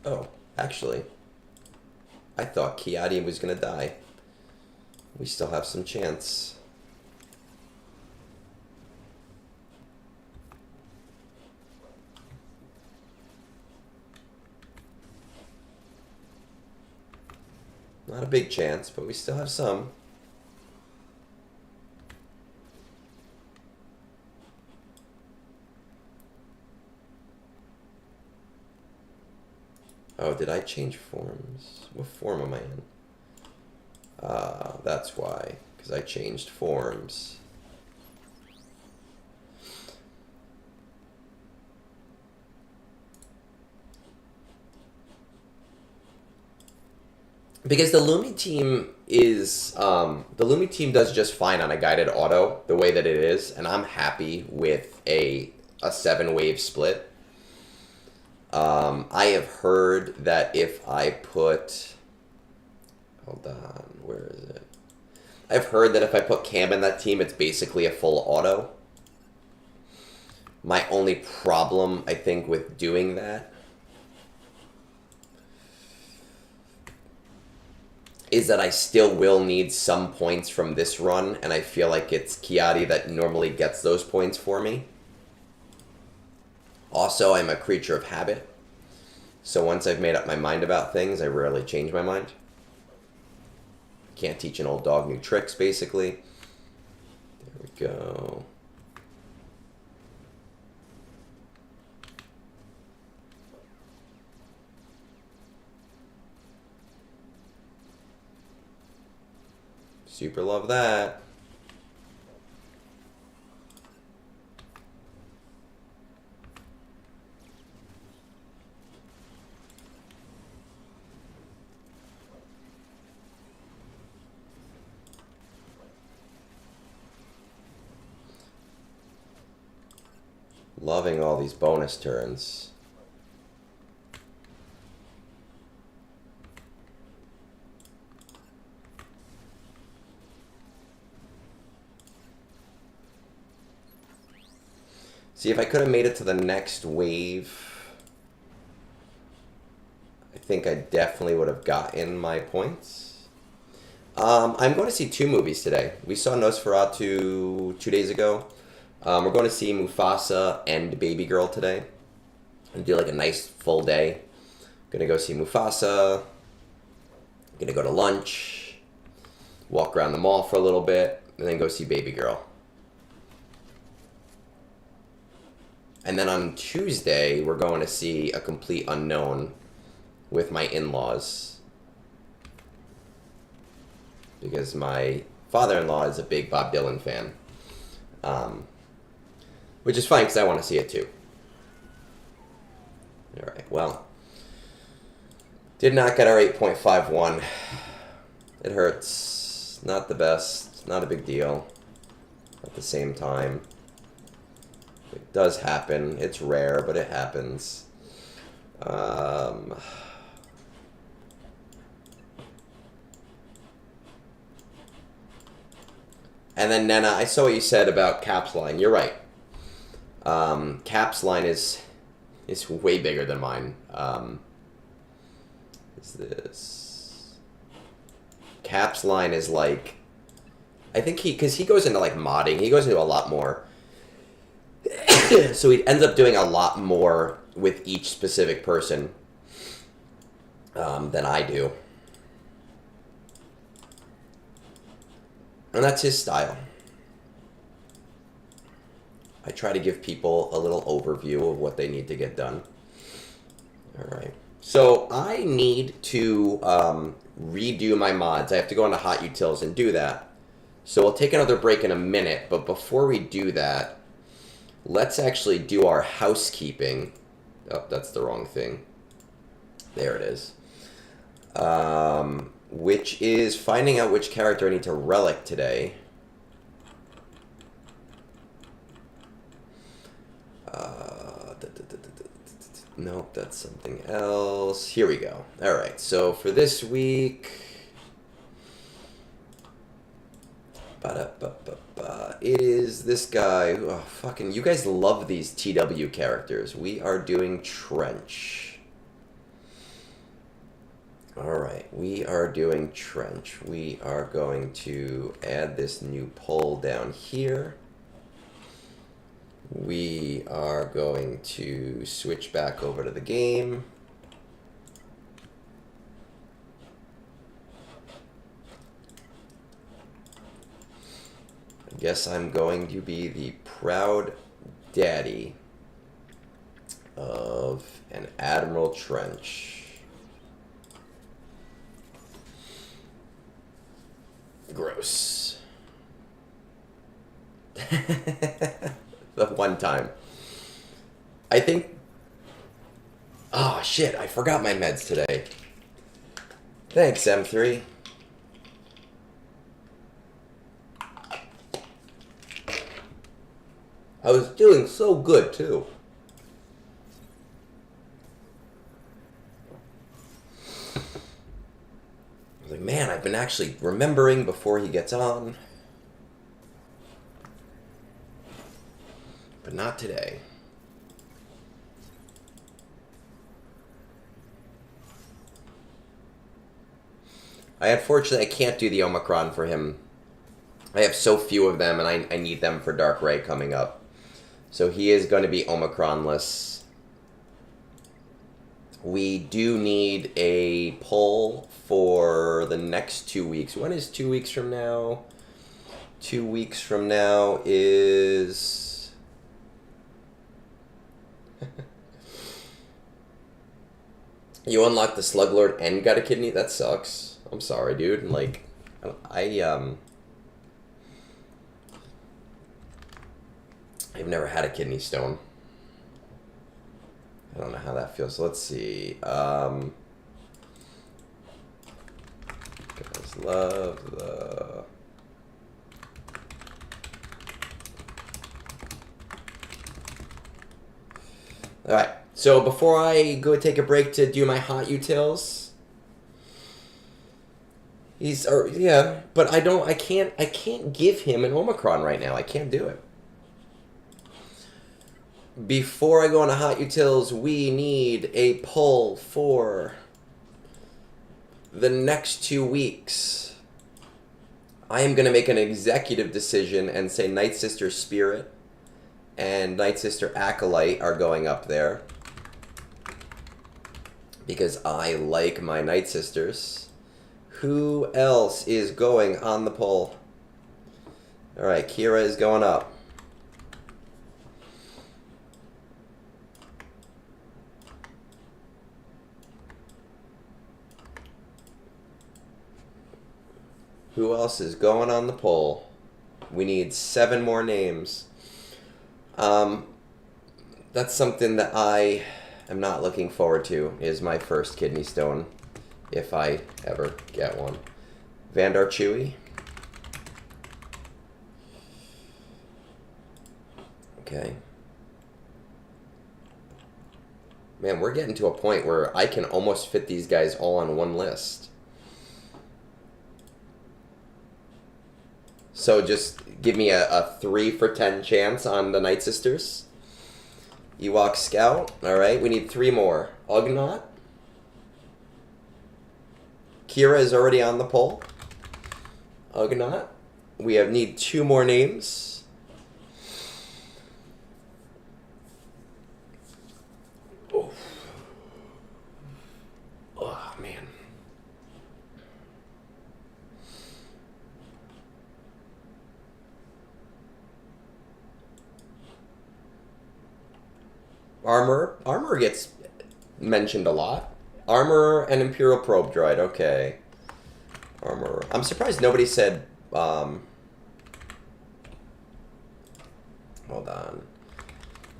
Speaker 1: Oh, actually, I thought Kiadi was gonna die. We still have some chance. Not a big chance, but we still have some. Oh, did I change forms? What form am I in? That's why. Because I changed forms. Because the Lumi team is the Lumi team does just fine on a guided auto the way that it is, and I'm happy with a 7-wave split. I have heard that if I put, hold on, where is it? I've heard that if I put Cam in that team, it's basically a full auto. My only problem, I think, with doing that is that I still will need some points from this run, and I feel like it's Kiadi that normally gets those points for me. Also, I'm a creature of habit, so once I've made up my mind about things, I rarely change my mind. Can't teach an old dog new tricks, basically. There we go. Super love that. Loving all these bonus turns. See, if I could have made it to the next wave, I think I definitely would have gotten my points. I'm going to see 2 movies today. We saw Nosferatu 2 days ago. We're going to see Mufasa and Baby Girl today. And do like a nice full day. Gonna go see Mufasa. Gonna go to lunch. Walk around the mall for a little bit. And then go see Baby Girl. And then on Tuesday, we're going to see A Complete Unknown with my in-laws. Because my father-in-law is a big Bob Dylan fan. Which is fine, because I want to see it too. Alright, well. Did not get our 8.51. It hurts. Not the best. Not a big deal. At the same time. It does happen. It's rare, but it happens. And then, Nena, I saw what you said about Cap's line. You're right. Cap's line is way bigger than mine. Is this... Cap's line is like... I think because he goes into, like, modding. He goes into a lot more... So he ends up doing a lot more with each specific person than I do. And that's his style. I try to give people a little overview of what they need to get done. Alright. So I need to redo my mods. I have to go into Hot Utils and do that. So we'll take another break in a minute, but before we do that, let's actually do our housekeeping. Oh, that's the wrong thing. There it is. Which is finding out which character I need to relic today. Nope, that's something else. Here we go. Alright, so for this week... It is this guy. Oh, fucking, you guys love these TW characters. We are doing Trench. Alright, we are doing Trench. We are going to add this new poll down here. We are going to switch back over to the game. I guess I'm going to be the proud daddy of an Admiral Trench. Gross. The one time. I think... Oh, shit. I forgot my meds today. Thanks, M3. I was doing so good, too. I was like, man, I've been actually remembering before he gets on. But not today. Unfortunately, I can't do the Omicron for him. I have so few of them, and I need them for Dark Ray coming up. So he is going to be Omicronless. We do need a poll for the next 2 weeks. When is 2 weeks from now? 2 weeks from now is... You unlocked the Slug Lord and got a kidney? That sucks. I'm sorry, dude. Like, I've never had a kidney stone. I don't know how that feels. Let's see. Guys love the... Alright, so before I go take a break to do my hot utils... yeah, but I can't give him an Omicron right now. I can't do it. Before I go into hot utils, we need a poll for the next 2 weeks. I am going to make an executive decision and say Night Sister Spirit and Night Sister Acolyte are going up there. Because I like my Night Sisters. Who else is going on the poll? Alright, Kira is going up. Who else is going on the poll? We need 7 more names. That's something that I am not looking forward to, is my first kidney stone. If I ever get one. Vandar Chewy. Okay. Man, we're getting to a point where I can almost fit these guys all on one list. So just give me a 3 for 10 chance on the Night Sisters. Ewok Scout. Alright, we need 3 more. Ugnaught. Kira is already on the poll. Ugnaught. We need 2 more names. Oh, oh man. Armor gets mentioned a lot. Armor and Imperial Probe Droid, okay. Armor. I'm surprised nobody said, hold on.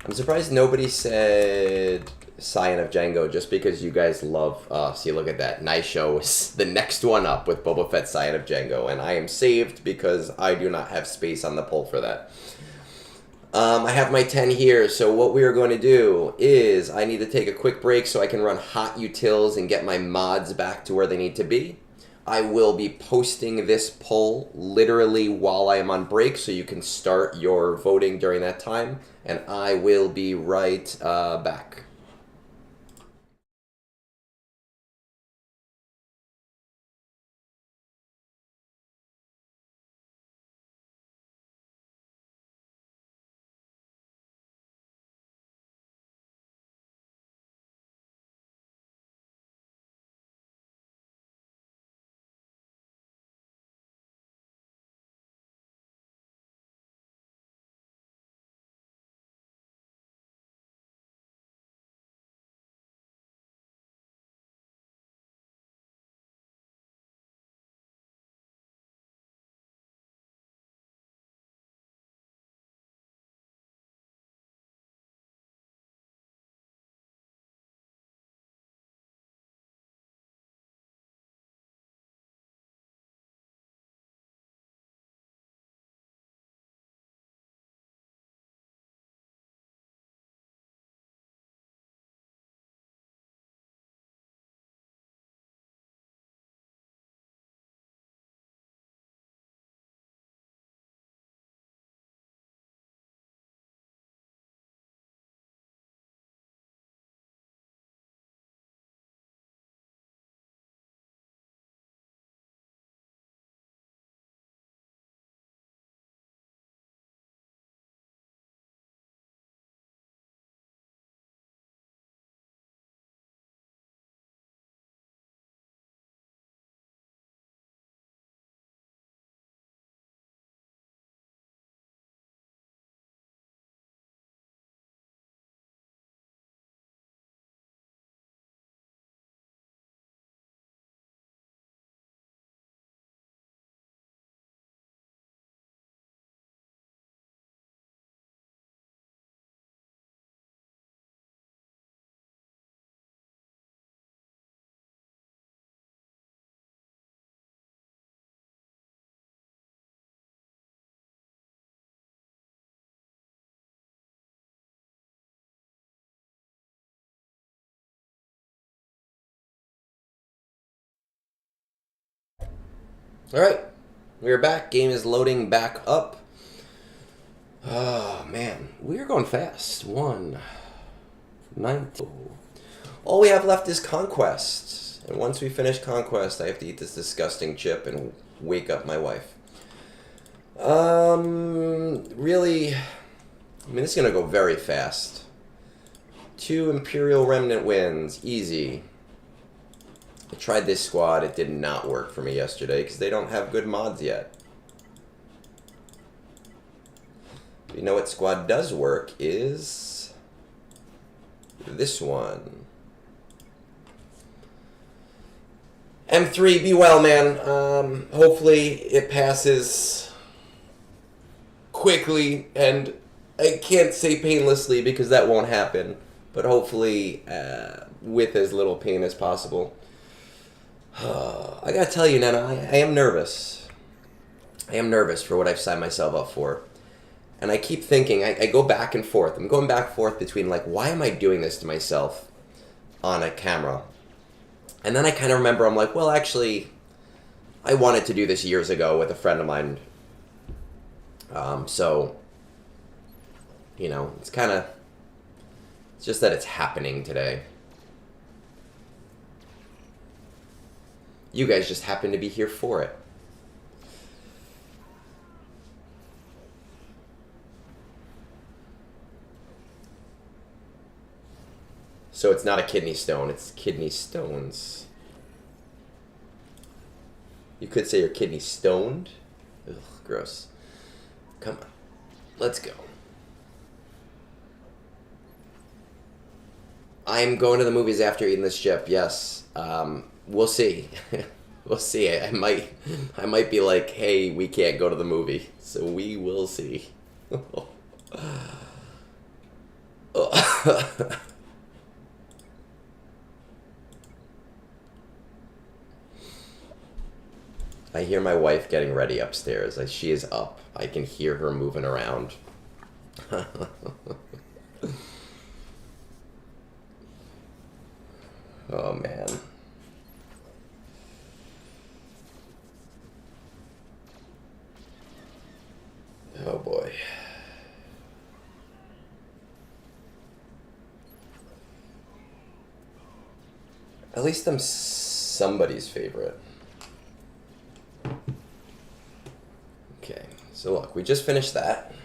Speaker 1: I'm surprised nobody said Scion of Django, just because you guys love, see, look at that. Nice show is the next one up with Boba Fett Scion of Django, and I am saved because I do not have space on the poll for that. I have my 10 here, so what we are going to do is I need to take a quick break so I can run hot utils and get my mods back to where they need to be. I will be posting this poll literally while I am on break, so you can start your voting during that time, and I will be right back. Alright, we're back. Game is loading back up. Oh, man. We're going fast. 1:19. All we have left is Conquest. And once we finish Conquest, I have to eat this disgusting chip and wake up my wife. Really, I mean, this is going to go very fast. 2 Imperial Remnant wins. Easy. I tried this squad. It did not work for me yesterday because they don't have good mods yet. You know what squad does work is this one. M3, be well, man. Hopefully it passes quickly, and I can't say painlessly because that won't happen, but hopefully with as little pain as possible. I gotta tell you, Nana, I am nervous. I am nervous for what I've signed myself up for. And I keep thinking, I go back and forth. I'm going back and forth between, like, why am I doing this to myself on a camera? And then I kind of remember, I'm like, well, actually, I wanted to do this years ago with a friend of mine. So, you know, it's kind of, it's just that it's happening today. You guys just happen to be here for it. So it's not a kidney stone, it's kidney stones. You could say you're kidney stoned. Ugh, gross. Come on, let's go. I'm going to the movies after eating this chip, yes. We'll see. We'll see. I might be like, hey, we can't go to the movie. So we will see. I hear my wife getting ready upstairs. She is up. I can hear her moving around. Oh, man. Oh, boy. At least I'm somebody's favorite. Okay, so look, we just finished that.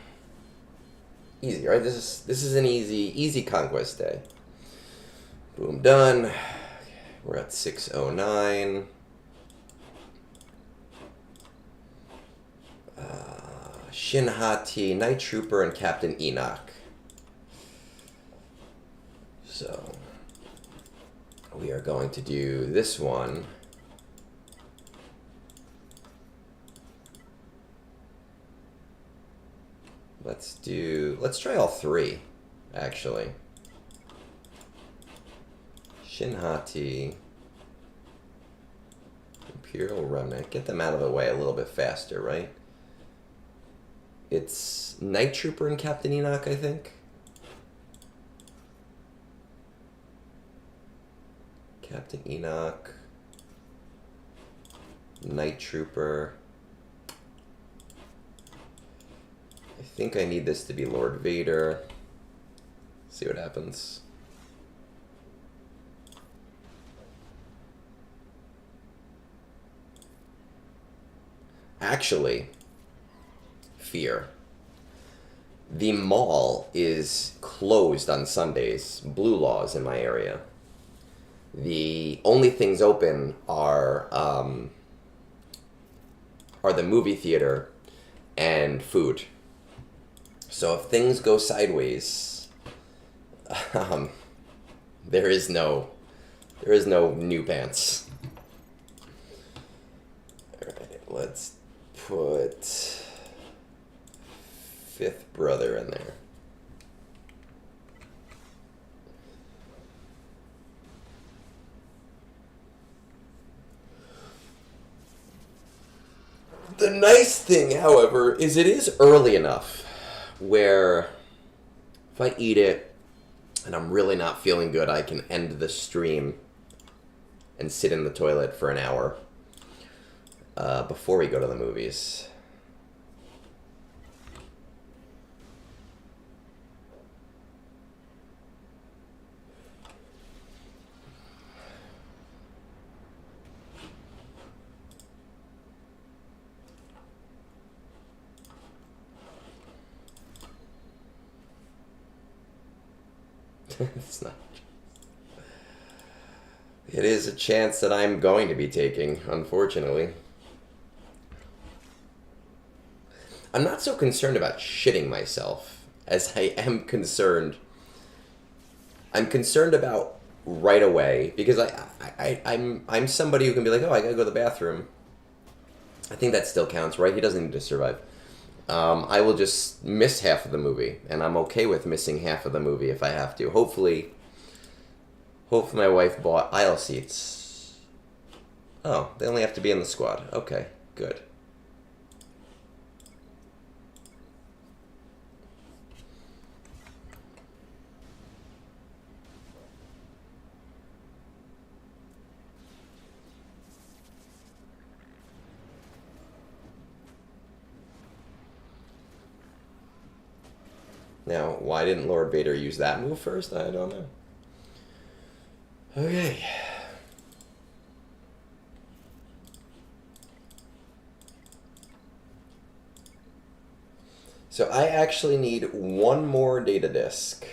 Speaker 1: Easy, right? This is an easy Conquest day. Boom, done. Okay, we're at 609. Shinhati, Night Trooper, and Captain Enoch. So we are going to do this one. Let's try all 3, actually. Shinhati, Imperial Remnant. Get them out of the way a little bit faster, right? It's Night Trooper and Captain Enoch, I think. Captain Enoch, Night Trooper. I think I need this to be Lord Vader. See what happens. Actually, fear. The mall is closed on Sundays. Blue laws in my area. The only things open are the movie theater and food. So if things go sideways, there is no new pants. All right, let's put 5th brother in there. The nice thing, however, is it is early enough where if I eat it and I'm really not feeling good, I can end the stream and sit in the toilet for an hour. before we go to the movies. It's not. It is a chance that I'm going to be taking, unfortunately. I'm not so concerned about shitting myself as I am concerned. I'm concerned about right away because I'm somebody who can be like, oh, I gotta go to the bathroom. I think that still counts, right? He doesn't need to survive. I will just miss half of the movie, and I'm okay with missing half of the movie if I have to. Hopefully my wife bought aisle seats. Oh, they only have to be in the squad. Okay, good. Now, why didn't Lord Vader use that move first? I don't know. Okay. So I actually need one more data disk.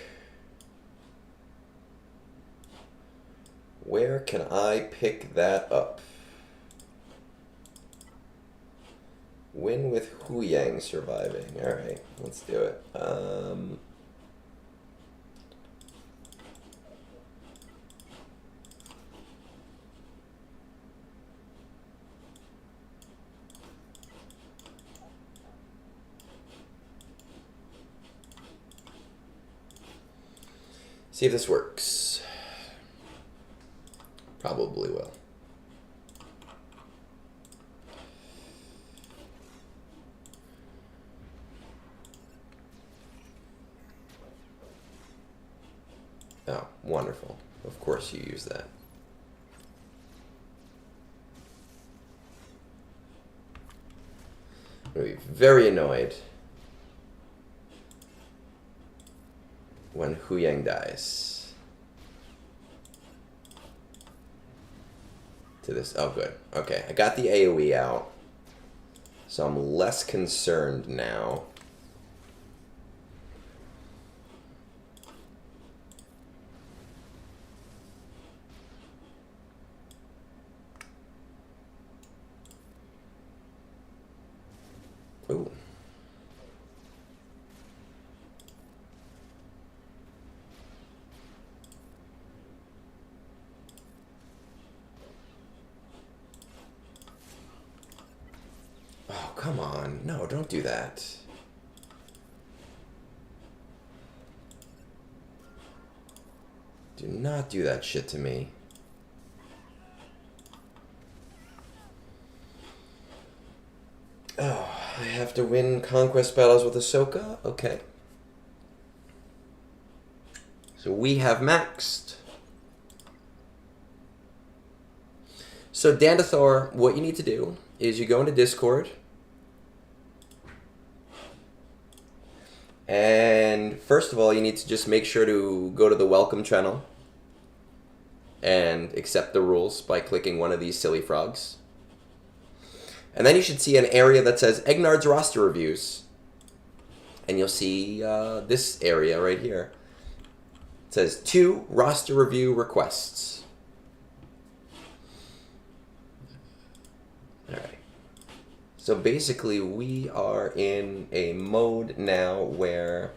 Speaker 1: Where can I pick that up? Win with Hu Yang surviving. Alright, let's do it. See if this works. Probably will. Oh, wonderful. Of course you use that. I'm going to be very annoyed when Hu Yang dies. To this. Oh, good. Okay, I got the AoE out. So I'm less concerned now. Ooh. Oh, come on. No, don't do that. Do not do that shit to me. Oh, I have to win Conquest battles with Ahsoka? Okay. So we have maxed. So Dandathor, what you need to do is you go into Discord. And first of all, you need to just make sure to go to the welcome channel and accept the rules by clicking one of these silly frogs. And then you should see an area that says Egnards roster reviews. And you'll see this area right here. It says 2 roster review requests. Alright. So basically we are in a mode now where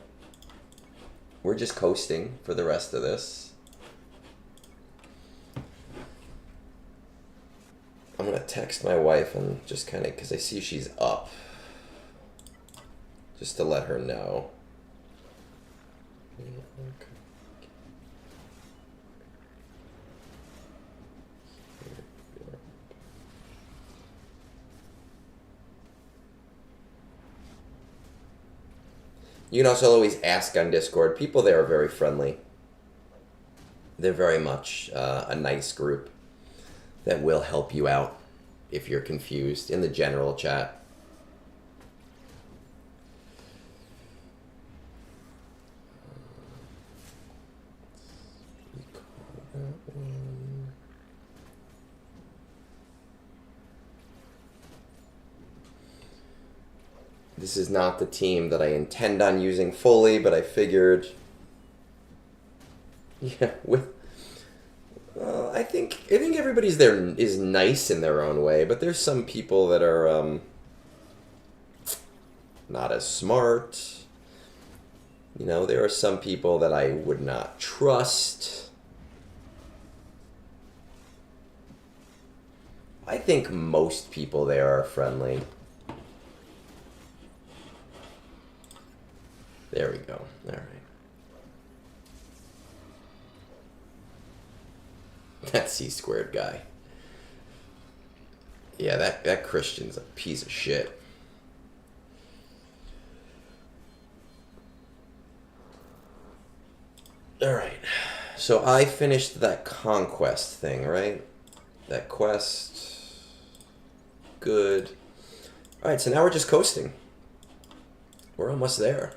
Speaker 1: we're just coasting for the rest of this. I'm going to text my wife and just kind of, because I see she's up, just to let her know. You can also always ask on Discord. People there are very friendly. They're very much a nice group that will help you out. if you're confused in the general chat. This is not the team that I intend on using fully, but I figured, yeah, I think everybody's there is nice in their own way, but there's some people that are not as smart. You know, there are some people that I would not trust. I think most people there are friendly. There we go. All right. That C-squared guy. Yeah, that Christian's a piece of shit. All right. So I finished that Conquest thing, right? That quest. Good. All right, so now we're just coasting. We're almost there.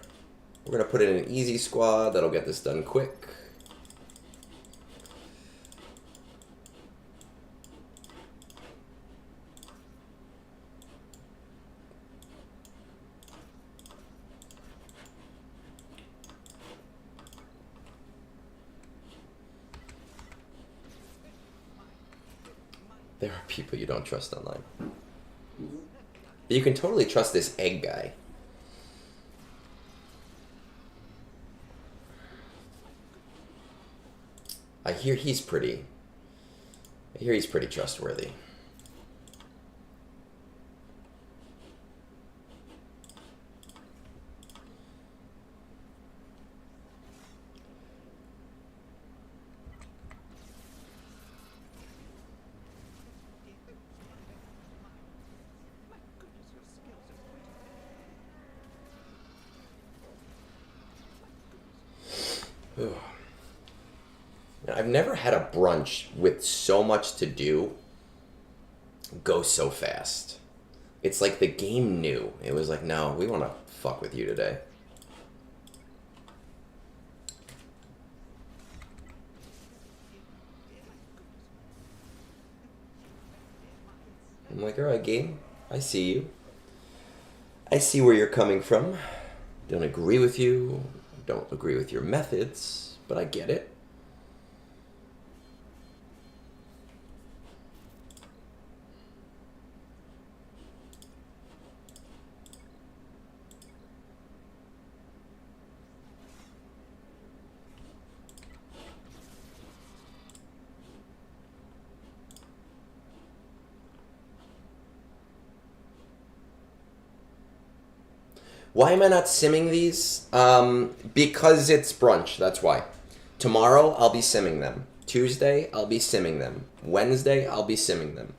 Speaker 1: We're going to put in an easy squad. That'll get this done quick. There are people you don't trust online. You can totally trust this egg guy. I hear he's pretty trustworthy. I've never had a brunch with so much to do go so fast. It's like the game knew. It was like, no, we want to fuck with you today. I'm like, all right, game, I see you. I see where you're coming from. Don't agree with you. Don't agree with your methods, but I get it. Why am I not simming these? Because it's brunch, that's why. Tomorrow, I'll be simming them. Tuesday, I'll be simming them. Wednesday, I'll be simming them.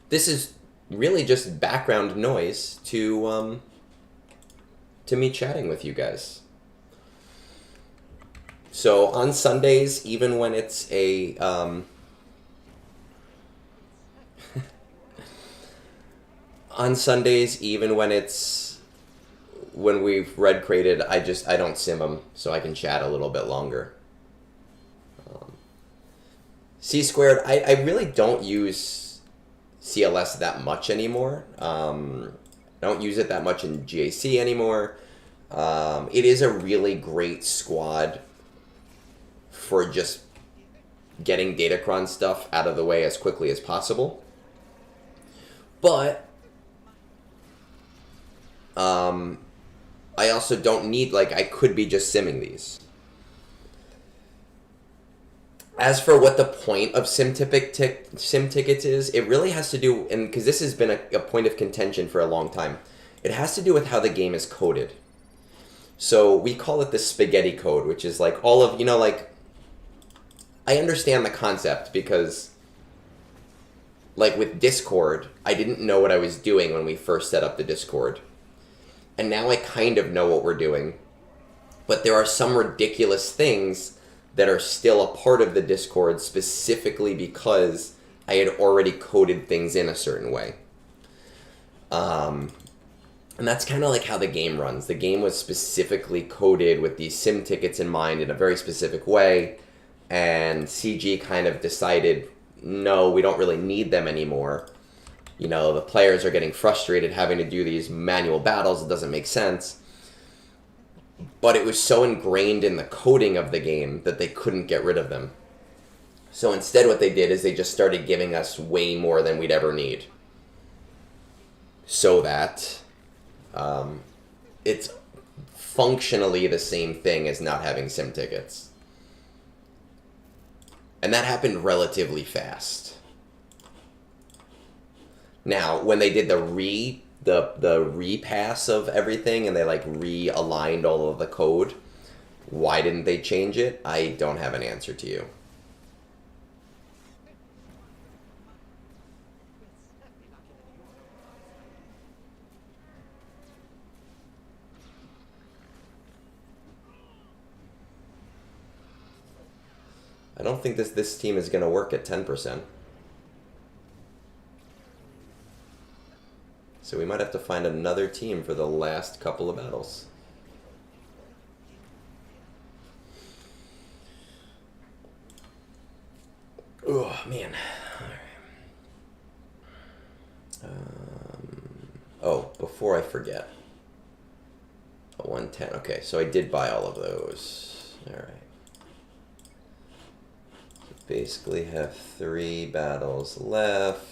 Speaker 1: This is really just background noise to me chatting with you guys. So on Sundays, even when it's a... on Sundays, even when we've red crated, I don't sim them so I can chat a little bit longer. C-squared, I really don't use CLS that much anymore. I don't use it that much in GAC anymore. It is a really great squad for just getting Datacron stuff out of the way as quickly as possible. But I also don't need, like, I could be just simming these. As for what the point of sim tickets is, it really has to do, and because this has been a point of contention for a long time, it has to do with how the game is coded. So we call it the spaghetti code, which is like all of, like, I understand the concept because, like, with Discord, I didn't know what I was doing when we first set up the Discord. And now I kind of know what we're doing. But there are some ridiculous things that are still a part of the Discord specifically because I had already coded things in a certain way. And that's kind of like how the game runs. The game was specifically coded with these sim tickets in mind in a very specific way, and CG kind of decided, no, we don't really need them anymore. You know, the players are getting frustrated having to do these manual battles. It doesn't make sense. But it was so ingrained in the coding of the game that they couldn't get rid of them. So instead what they did is they just started giving us way more than we'd ever need. So that it's functionally the same thing as not having sim tickets. And that happened relatively fast. Now, when they did the repass of everything and they like realigned all of the code, why didn't they change it? I don't have an answer to you. I don't think this team is going to work at 10%. So we might have to find another team for the last couple of battles. Oh, man. Oh, before I forget. A 110. Okay, so I did buy all of those. All right. Basically have 3 battles left.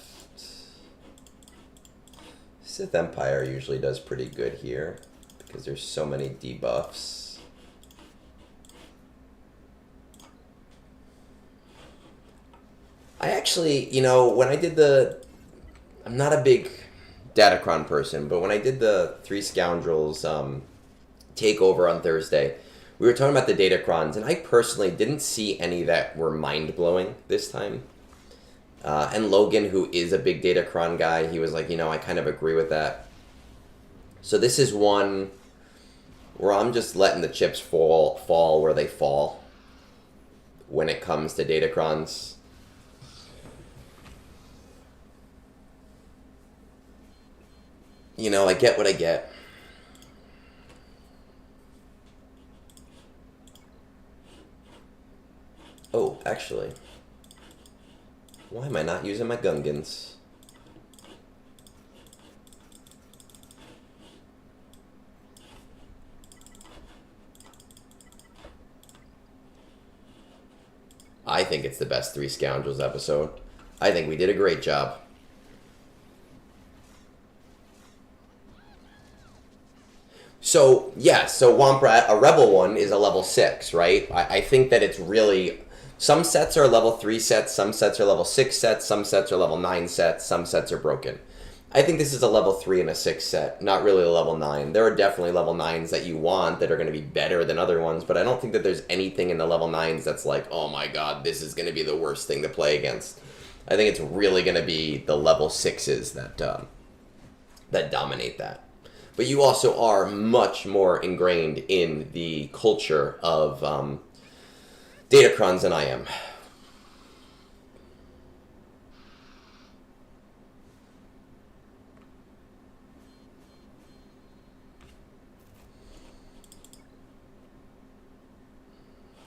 Speaker 1: Sith Empire usually does pretty good here because there's so many debuffs. I actually, you know, when I did I'm not a big Datacron person, but when I did the Three Scoundrels takeover on Thursday, we were talking about the Datacrons, and I personally didn't see any that were mind-blowing this time. And Logan, who is a big Datacron guy, he was like, you know, I kind of agree with that. So this is one where I'm just letting the chips fall where they fall when it comes to Datacrons. You know, I get what I get. Oh, actually, why am I not using my Gungans? I think it's the best Three Scoundrels episode. I think we did a great job. So, yeah, so Womprat, a Rebel one, is a level 6, right? I think that it's really... Some sets are level 3 sets, some sets are level 6 sets, some sets are level 9 sets, some sets are broken. I think this is a level 3 and a 6 set, not really a level 9. There are definitely level 9s that you want that are going to be better than other ones, but I don't think that there's anything in the level 9s that's like, oh my god, this is going to be the worst thing to play against. I think it's really going to be the level 6s that dominate that. But you also are much more ingrained in the culture of Datacrons than I am.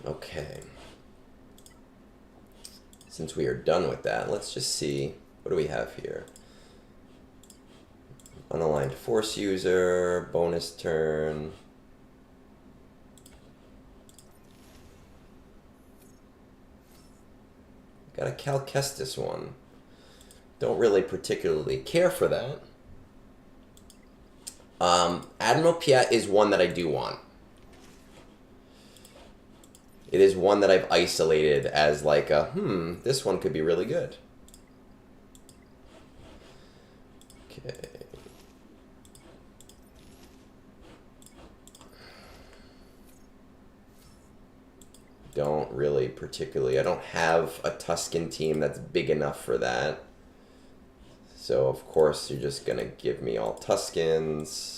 Speaker 1: Okay. Since we are done with that, let's just see. What do we have here? Unaligned Force user, bonus turn. Got a Cal Kestis one. Don't really particularly care for that. Admiral Piet is one that I do want. It is one that I've isolated as like a, this one could be really good. Okay. Don't really particularly. I don't have a Tusken team that's big enough for that. So, of course, you're just going to give me all Tuskens.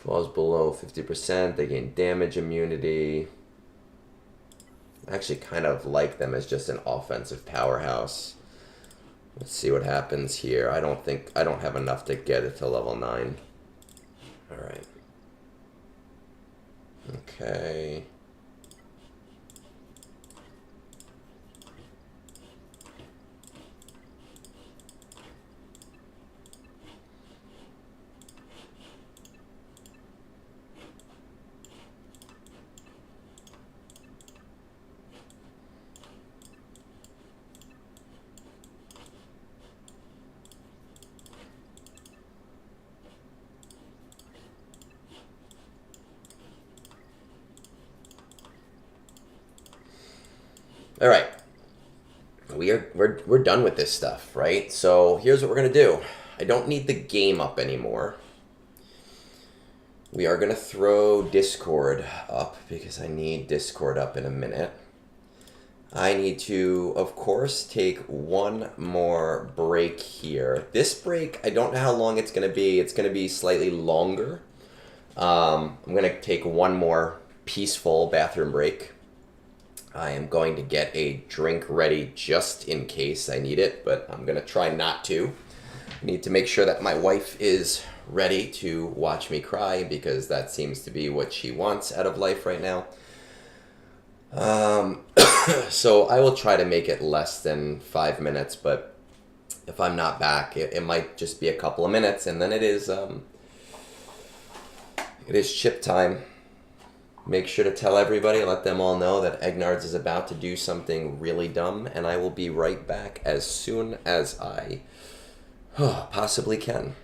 Speaker 1: Falls below 50%, they gain damage immunity. I actually kind of like them as just an offensive powerhouse. Let's see what happens here. I don't have enough to get it to level 9. Alright. Okay. All right. We're done with this stuff, right? So here's what we're gonna do. I don't need the game up anymore. We are gonna throw Discord up because I need Discord up in a minute. I need to, of course, take one more break here. This break, I don't know how long it's gonna be. It's gonna be slightly longer. I'm gonna take one more peaceful bathroom break. I am going to get a drink ready just in case I need it, but I'm going to try not to. I need to make sure that my wife is ready to watch me cry because that seems to be what she wants out of life right now. So I will try to make it less than 5 minutes, but if I'm not back, it might just be a couple of minutes, and then it is chip time. Make sure to tell everybody, let them all know that Egnards is about to do something really dumb, and I will be right back as soon as I possibly can.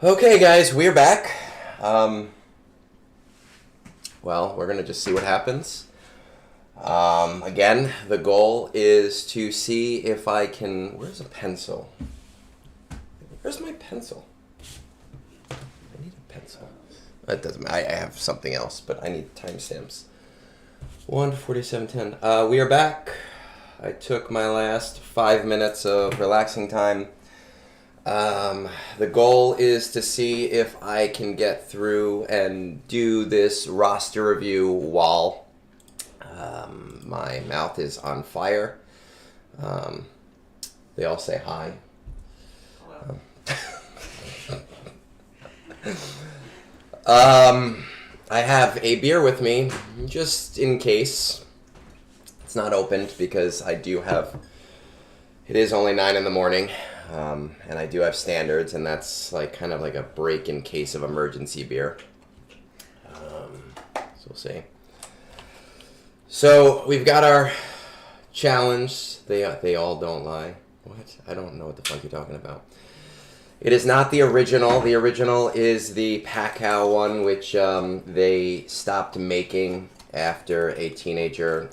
Speaker 1: Okay, guys, we're back. Well, we're gonna just see what happens. Again, the goal is to see if I can... Where's a pencil? Where's my pencil? I need a pencil. That doesn't matter. I have something else, but I need timestamps. 1:47:10. We are back. I took my last 5 minutes of relaxing time. The goal is to see if I can get through and do this roster review while my mouth is on fire. They all say hi. I have a beer with me, just in case. It's not opened because I do have... It is only 9 in the morning, and I do have standards, and that's like kind of like a break in case of emergency beer. So we'll see. So we've got our challenge. They all don't lie. What? I don't know what the fuck you're talking about. It is not the original. The original is the Pacow one, which they stopped making after a teenager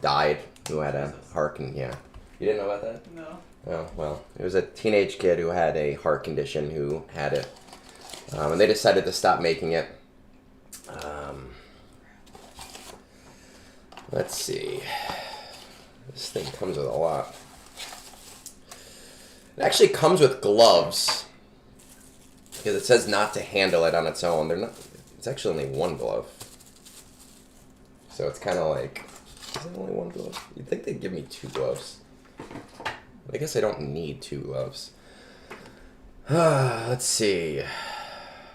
Speaker 1: died who had a heart condition. Yeah. You didn't know about that?
Speaker 2: No.
Speaker 1: Oh, well. It was a teenage kid who had a heart condition who had it. And they decided to stop making it. Let's see. This thing comes with a lot. It actually comes with gloves. Because it says not to handle it on its own. They're not. It's actually only one glove. So it's kind of like... Is it only one glove? You'd think they'd give me 2 gloves. I guess I don't need 2 gloves. Let's see.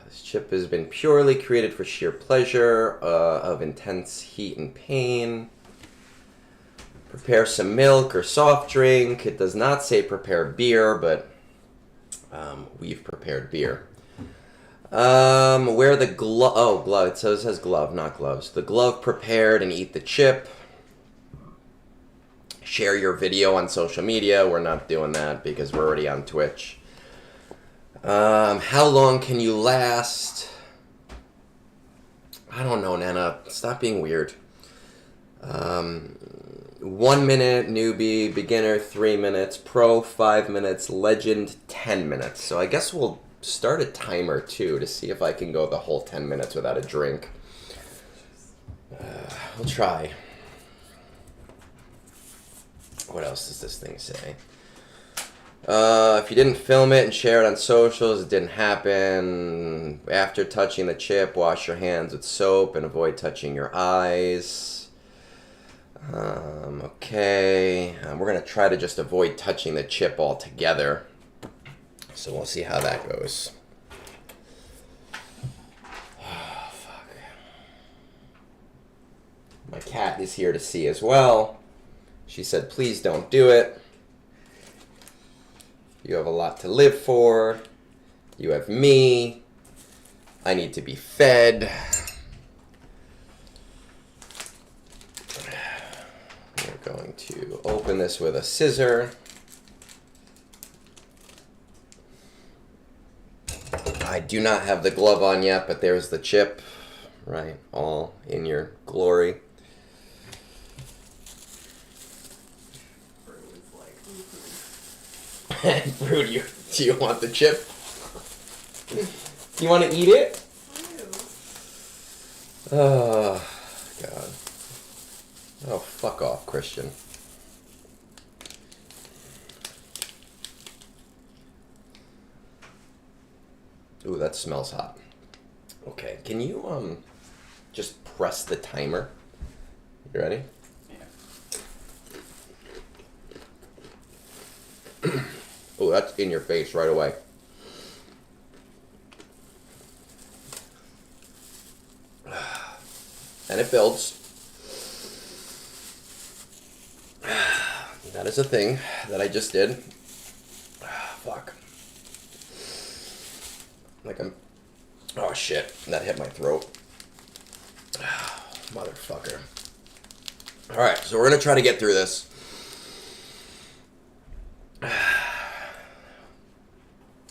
Speaker 1: This chip has been purely created for sheer pleasure of intense heat and pain. Prepare some milk or soft drink. It does not say prepare beer, but we've prepared beer. Wear the glove. Oh, glove. So it says glove, not gloves. The glove prepared and eat the chip. Share your video on social media. We're not doing that because we're already on Twitch. How long can you last? I don't know, Nana. Stop being weird. 1 minute, newbie, beginner, 3 minutes, pro, 5 minutes, legend, 10 minutes. So I guess we'll start a timer too to see if I can go the whole 10 minutes without a drink. We'll try. What else does this thing say? If you didn't film it and share it on socials, it didn't happen. After touching the chip, wash your hands with soap and avoid touching your eyes. Okay. We're going to try to just avoid touching the chip altogether. So we'll see how that goes. Oh, fuck. My cat is here to see as well. She said, please don't do it. You have a lot to live for. You have me. I need to be fed. We're going to open this with a scissor. I do not have the glove on yet, but there's the chip. Right, all in your glory. Brood, do you want the chip? Do you want to eat it? Oh, God. Oh, fuck off, Christian. Ooh, that smells hot. Okay, can you, just press the timer? You ready? Yeah. Oh, that's in your face right away. And it builds. That is a thing that I just did. Fuck. Like I'm... Oh, shit. That hit my throat. Motherfucker. Alright, so we're going to try to get through this.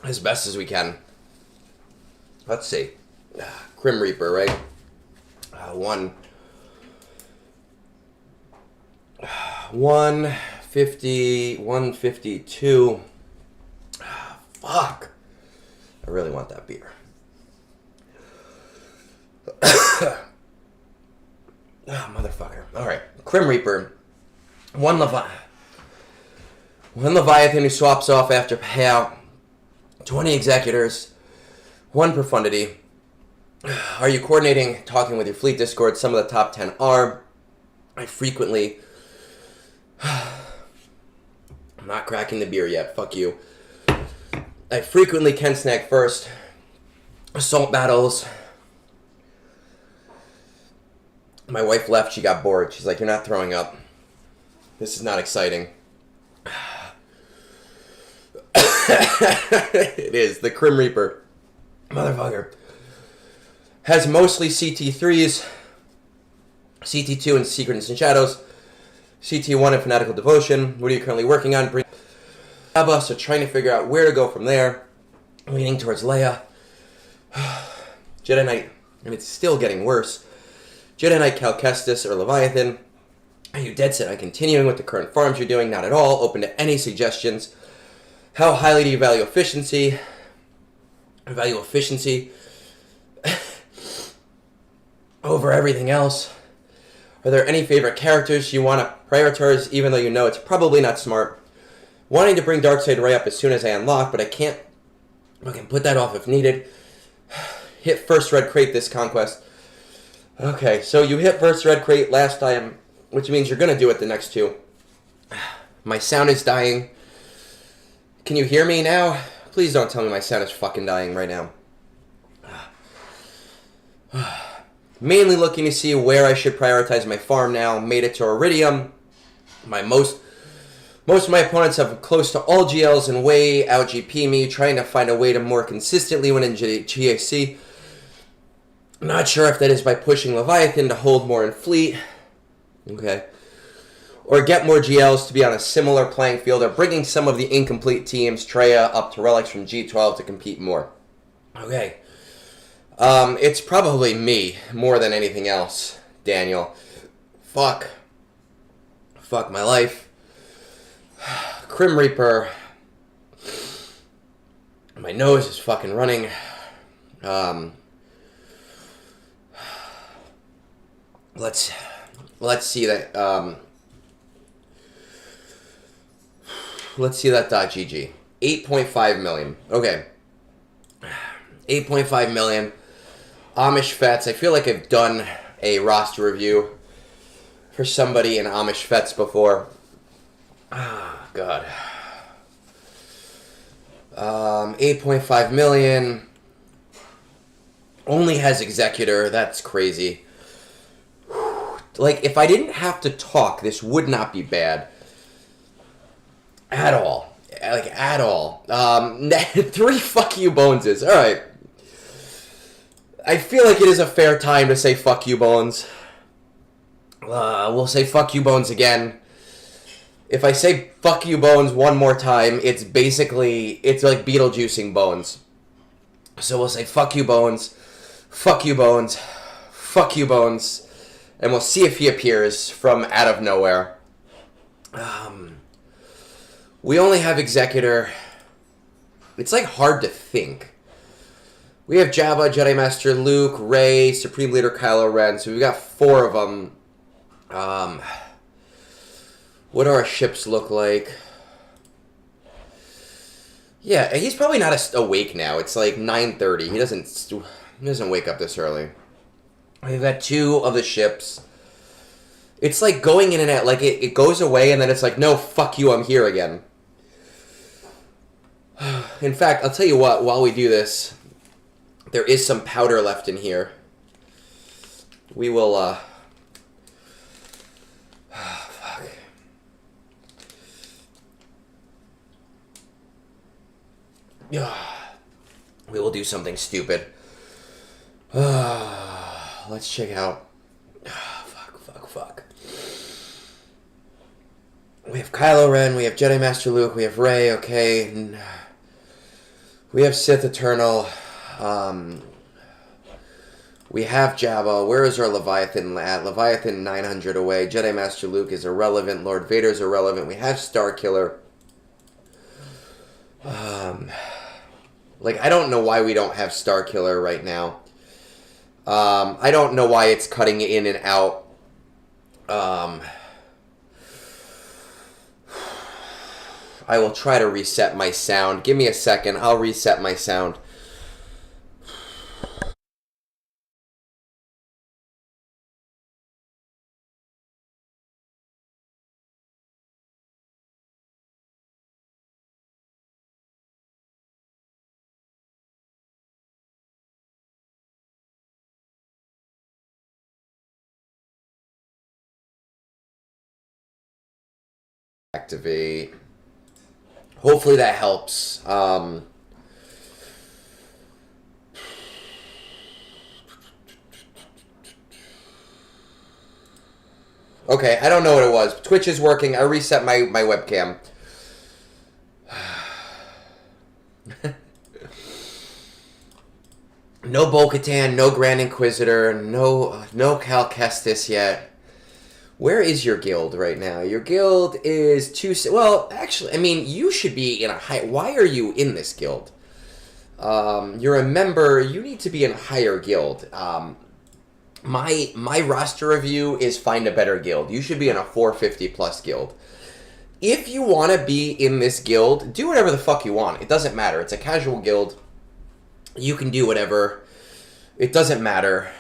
Speaker 1: As best as we can. Let's see. Crimreaper, right? 150, 152. Fuck. I really want that beer. Motherfucker. Alright. Crimreaper. One Leviathan who swaps off after payout. 20 Executors. 1 Profundity. Are you coordinating, talking with your fleet Discord? Some of the top 10 are. I frequently... I'm not cracking the beer yet. Fuck you. I frequently can snag first. Assault battles. My wife left. She got bored. She's like, you're not throwing up. This is not exciting. It is. The Crimreaper. Motherfucker. Has mostly CT3s. CT2 and Secrets and Shadows. CT1 and Fanatical Devotion. What are you currently working on? So trying to figure out where to go from there. Leaning towards Leia. Jedi Knight. And it's still getting worse. Jedi Knight, Cal Kestis, or Leviathan. Are you dead set on continuing with the current farms you're doing? Not at all. Open to any suggestions. How highly do you value efficiency? Over everything else. Are there any favorite characters you want to prioritize, even though you know it's probably not smart? Wanting to bring Darkseid Ray up as soon as I unlock, but I can't. I can put that off if needed. Hit first red crate this conquest. Okay, so you hit first red crate last time, which means you're going to do it the next two. My sound is dying. Can you hear me now? Please don't tell me my sound is fucking dying right now. Mainly looking to see where I should prioritize my farm now. Made it to Iridium. Most of my opponents have close to all GLs and way out GP me, trying to find a way to more consistently win in GAC. Not sure if that is by pushing Leviathan to hold more in fleet. Okay. Or get more GLs to be on a similar playing field, or bringing some of the incomplete teams, Treya, up to relics from G12 to compete more. Okay. It's probably me more than anything else, Daniel. Fuck my life. Crimreaper. My nose is fucking running. Let's see that. Let's see that .gg. 8.5 million. Okay. 8.5 million. Amish Fets. I feel like I've done a roster review for somebody in Amish Fets before. Ah, God. 8.5 million. Only has Executor. That's crazy. Like, if I didn't have to talk, this would not be bad. At all. Like, at all. 3 fuck you boneses. Alright. I feel like it is a fair time to say fuck you bones. We'll say fuck you bones again. If I say fuck you bones one more time, it's basically, it's like Beetlejuicing bones. So we'll say fuck you bones, fuck you bones, fuck you bones. And we'll see if he appears from out of nowhere. We only have Executor. It's like hard to think. We have Jabba, Jedi Master Luke, Rey, Supreme Leader Kylo Ren. So we've got 4 of them. What do our ships look like? Yeah, he's probably not awake now. It's like 9:30. He doesn't wake up this early. We've got 2 of the ships. It's like going in and out. Like, it goes away, and then it's like, no, fuck you, I'm here again. In fact, I'll tell you what, while we do this, there is some powder left in here. We will, fuck. We will do something stupid. Let's check out. Fuck. We have Kylo Ren, we have Jedi Master Luke, we have Rey, okay. We have Sith Eternal. We have Jabba. Where is our Leviathan at? Leviathan 900 away. Jedi Master Luke is irrelevant. Lord Vader's irrelevant. We have Starkiller. Like, I don't know why we don't have Starkiller right now. I don't know why it's cutting in and out. I will try to reset my sound. Give me a second. I'll reset my sound. Activate. Hopefully that helps. Okay, I don't know what it was. Twitch is working. I reset my webcam. No Bo-Katan, no Grand Inquisitor, no Cal Kestis yet. Where is your guild right now? Your guild is too... Well, actually, I mean, you should be in a high... Why are you in this guild? You're a member. You need to be in a higher guild. My roster review is find a better guild. You should be in a 450 plus guild. If you want to be in this guild, do whatever the fuck you want. It doesn't matter. It's a casual guild. You can do whatever. It doesn't matter.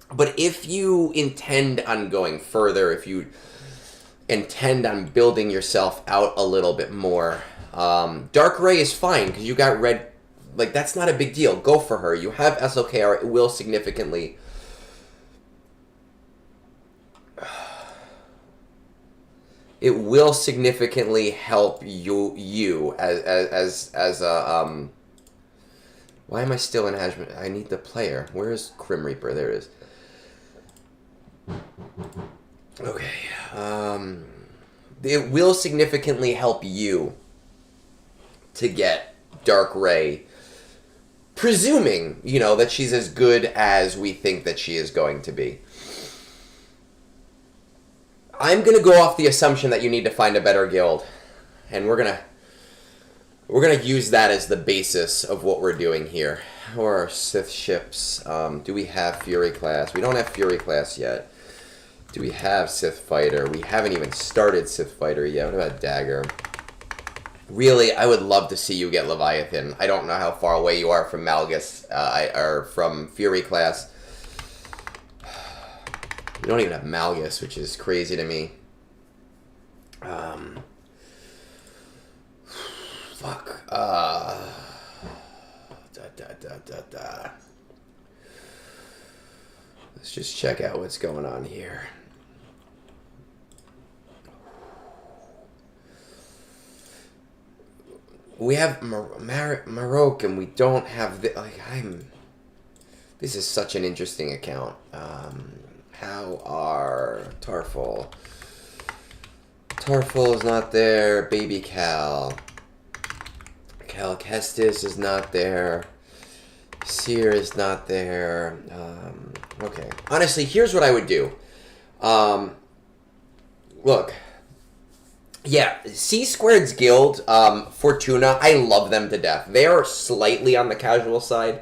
Speaker 1: But if you intend on going further, if you intend on building yourself out a little bit more, Dark Ray is fine because you got red. Like, that's not a big deal. Go for her. You have SLKR. It will significantly... It will significantly help you as a... Why am I still in Hajime? I need the player. Where is Crimreaper? There it is. Okay. It will significantly help you to get Dark Ray, presuming, you know, that she's as good as we think that she is going to be. I'm going to go off the assumption that you need to find a better guild, and we're going to use that as the basis of what we're doing here. How are our Sith ships? Do we have Fury class? We don't have Fury class yet. Do we have Sith Fighter? We haven't even started Sith Fighter yet. What about Dagger? Really, I would love to see you get Leviathan. I don't know how far away you are from Malgus, or from Fury class. You don't even have Malgus, which is crazy to me. Fuck. Let's just check out what's going on here. We have Marok, and we don't have the... Like, this is such an interesting account. How are Tarful? Tarful is not there. Baby Cal. Cal Kestis is not there. Seer is not there. Okay. Honestly, here's what I would do. Look. Yeah, C-Squared's guild, Fortuna, I love them to death. They are slightly on the casual side.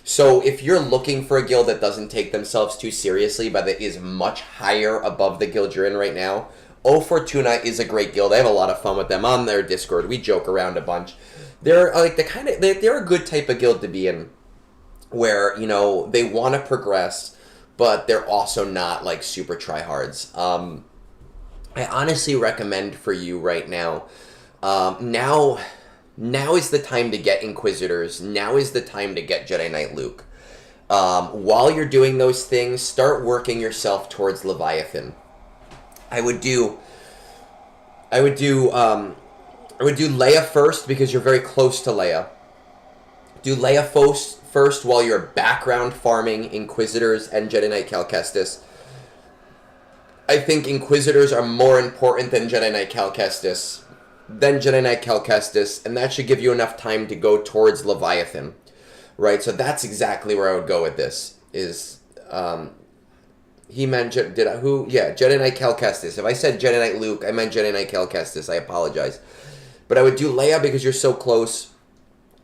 Speaker 1: So if you're looking for a guild that doesn't take themselves too seriously, but that is much higher above the guild you're in right now, O Fortuna is a great guild. I have a lot of fun with them on their Discord. We joke around a bunch. They're like they're a good type of guild to be in, where, you know, they want to progress, but they're also not like super tryhards. I honestly recommend for you right now, now is the time to get Inquisitors. Now is the time to get Jedi Knight Luke. While you're doing those things, start working yourself towards Leviathan. I would do Leia first because you're very close to Leia. Do Leia first while you're background farming Inquisitors and Jedi Knight Cal Kestis. I think Inquisitors are more important than Jedi Knight Cal Kestis. Then Jedi Knight Cal Kestis, and that should give you enough time to go towards Leviathan. right? So that's exactly where I would go with this. Is he meant Jedi Knight Cal Kestis. If I said Jedi Knight Luke, I meant Jedi Knight Cal Kestis. I apologize, but I would do Leia because you're so close.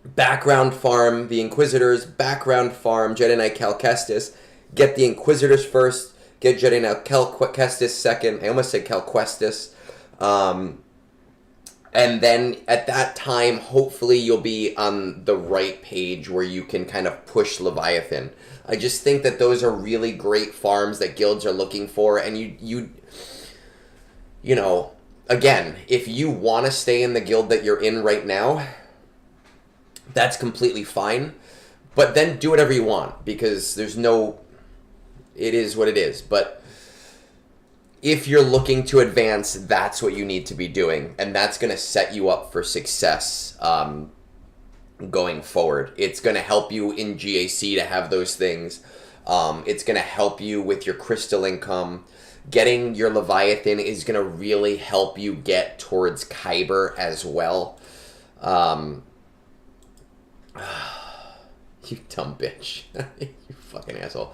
Speaker 1: Background farm the Inquisitors. Background farm Jedi Knight Cal Kestis. Get the Inquisitors first. Get Jedi Knight Cal Kestis second. I almost said Cal Questis. And then at that time, hopefully you'll be on the right page where you can kind of push Leviathan. I just think that those are really great farms that guilds are looking for. And you know, again, if you want to stay in the guild that you're in right now, that's completely fine. But then do whatever you want, because there's no... It is what it is. But if you're looking to advance, that's what you need to be doing. And that's going to set you up for success going forward. It's going to help you in GAC to have those things. It's going to help you with your crystal income. Getting your Leviathan is going to really help you get towards Kyber as well. You dumb bitch. You fucking asshole.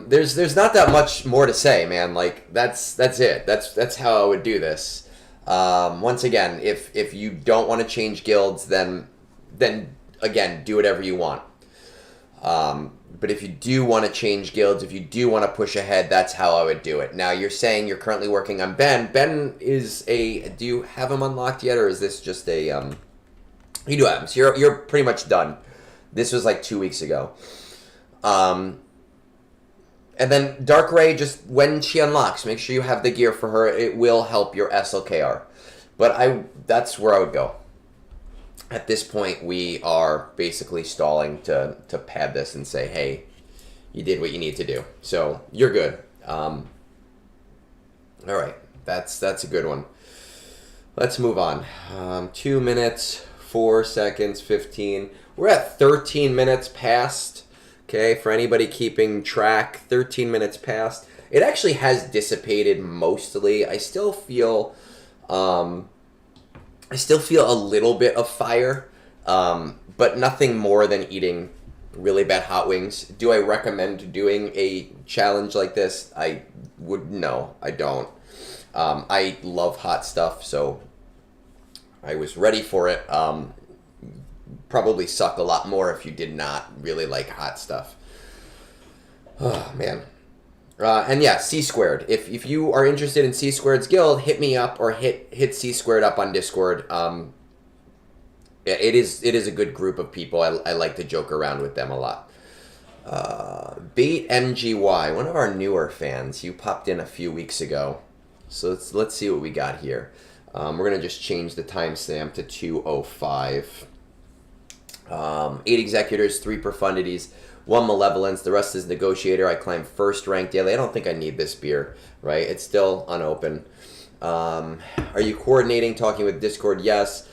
Speaker 1: There's not that much more to say, man. Like, that's it. That's how I would do this. Once again, if you don't want to change guilds, then again, do whatever you want. But if you do want to change guilds, if you do want to push ahead, that's how I would do it. Now, you're saying you're currently working on Ben. Ben is do you have him unlocked yet, or is this just a, you do have him, so you're pretty much done. This was like 2 weeks ago. And then Dark Ray, just when she unlocks, make sure you have the gear for her. It will help your SLKR. But that's where I would go. At this point, we are basically stalling to pad this and say, hey, you did what you need to do. So you're good. All right, that's a good one. Let's move on. 2 minutes, 4 seconds, 15. We're at 13 minutes past. Okay, for anybody keeping track, 13 minutes past. It actually has dissipated mostly. I still feel a little bit of fire, but nothing more than eating really bad hot wings. Do I recommend doing a challenge like this? No, I don't. I love hot stuff, so I was ready for it. Probably suck a lot more if you did not really like hot stuff. Oh, man. And yeah, C Squared. If you are interested in C Squared's guild, hit me up or hit C Squared up on Discord. It is a good group of people. I like to joke around with them a lot. Batemygy, one of our newer fans. You popped in a few weeks ago. So let's see what we got here. We're going to just change the timestamp to 2:05. 8 Executors, 3 Profundities, 1 Malevolence. The rest is Negotiator. I climb first rank daily. I don't think I need this beer, right? It's still unopened. Are you coordinating, talking with Discord? Yes.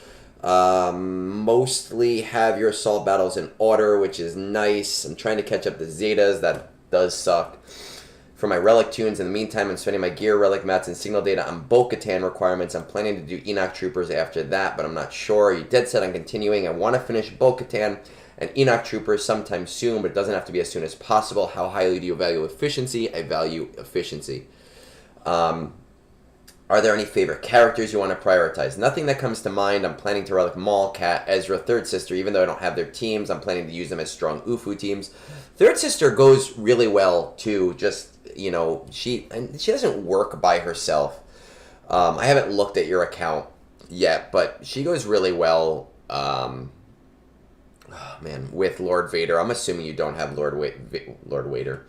Speaker 1: Mostly have your assault battles in order, which is nice. I'm trying to catch up the Zetas. That does suck. For my relic tunes, in the meantime, I'm spending my gear, relic mats, and signal data on Bo-Katan requirements. I'm planning to do Enoch Troopers after that, but I'm not sure. Are you dead set on continuing? I want to finish Bo-Katan and Enoch Troopers sometime soon, but it doesn't have to be as soon as possible. How highly do you value efficiency? I value efficiency. Are there any favorite characters you want to prioritize? Nothing that comes to mind. I'm planning to relic Maul, Cat, Ezra, Third Sister. Even though I don't have their teams, I'm planning to use them as strong UFU teams. Third Sister goes really well, too. Just... You know, she doesn't work by herself. I haven't looked at your account yet, but she goes really well, with Lord Vader. I'm assuming you don't have Lord Vader.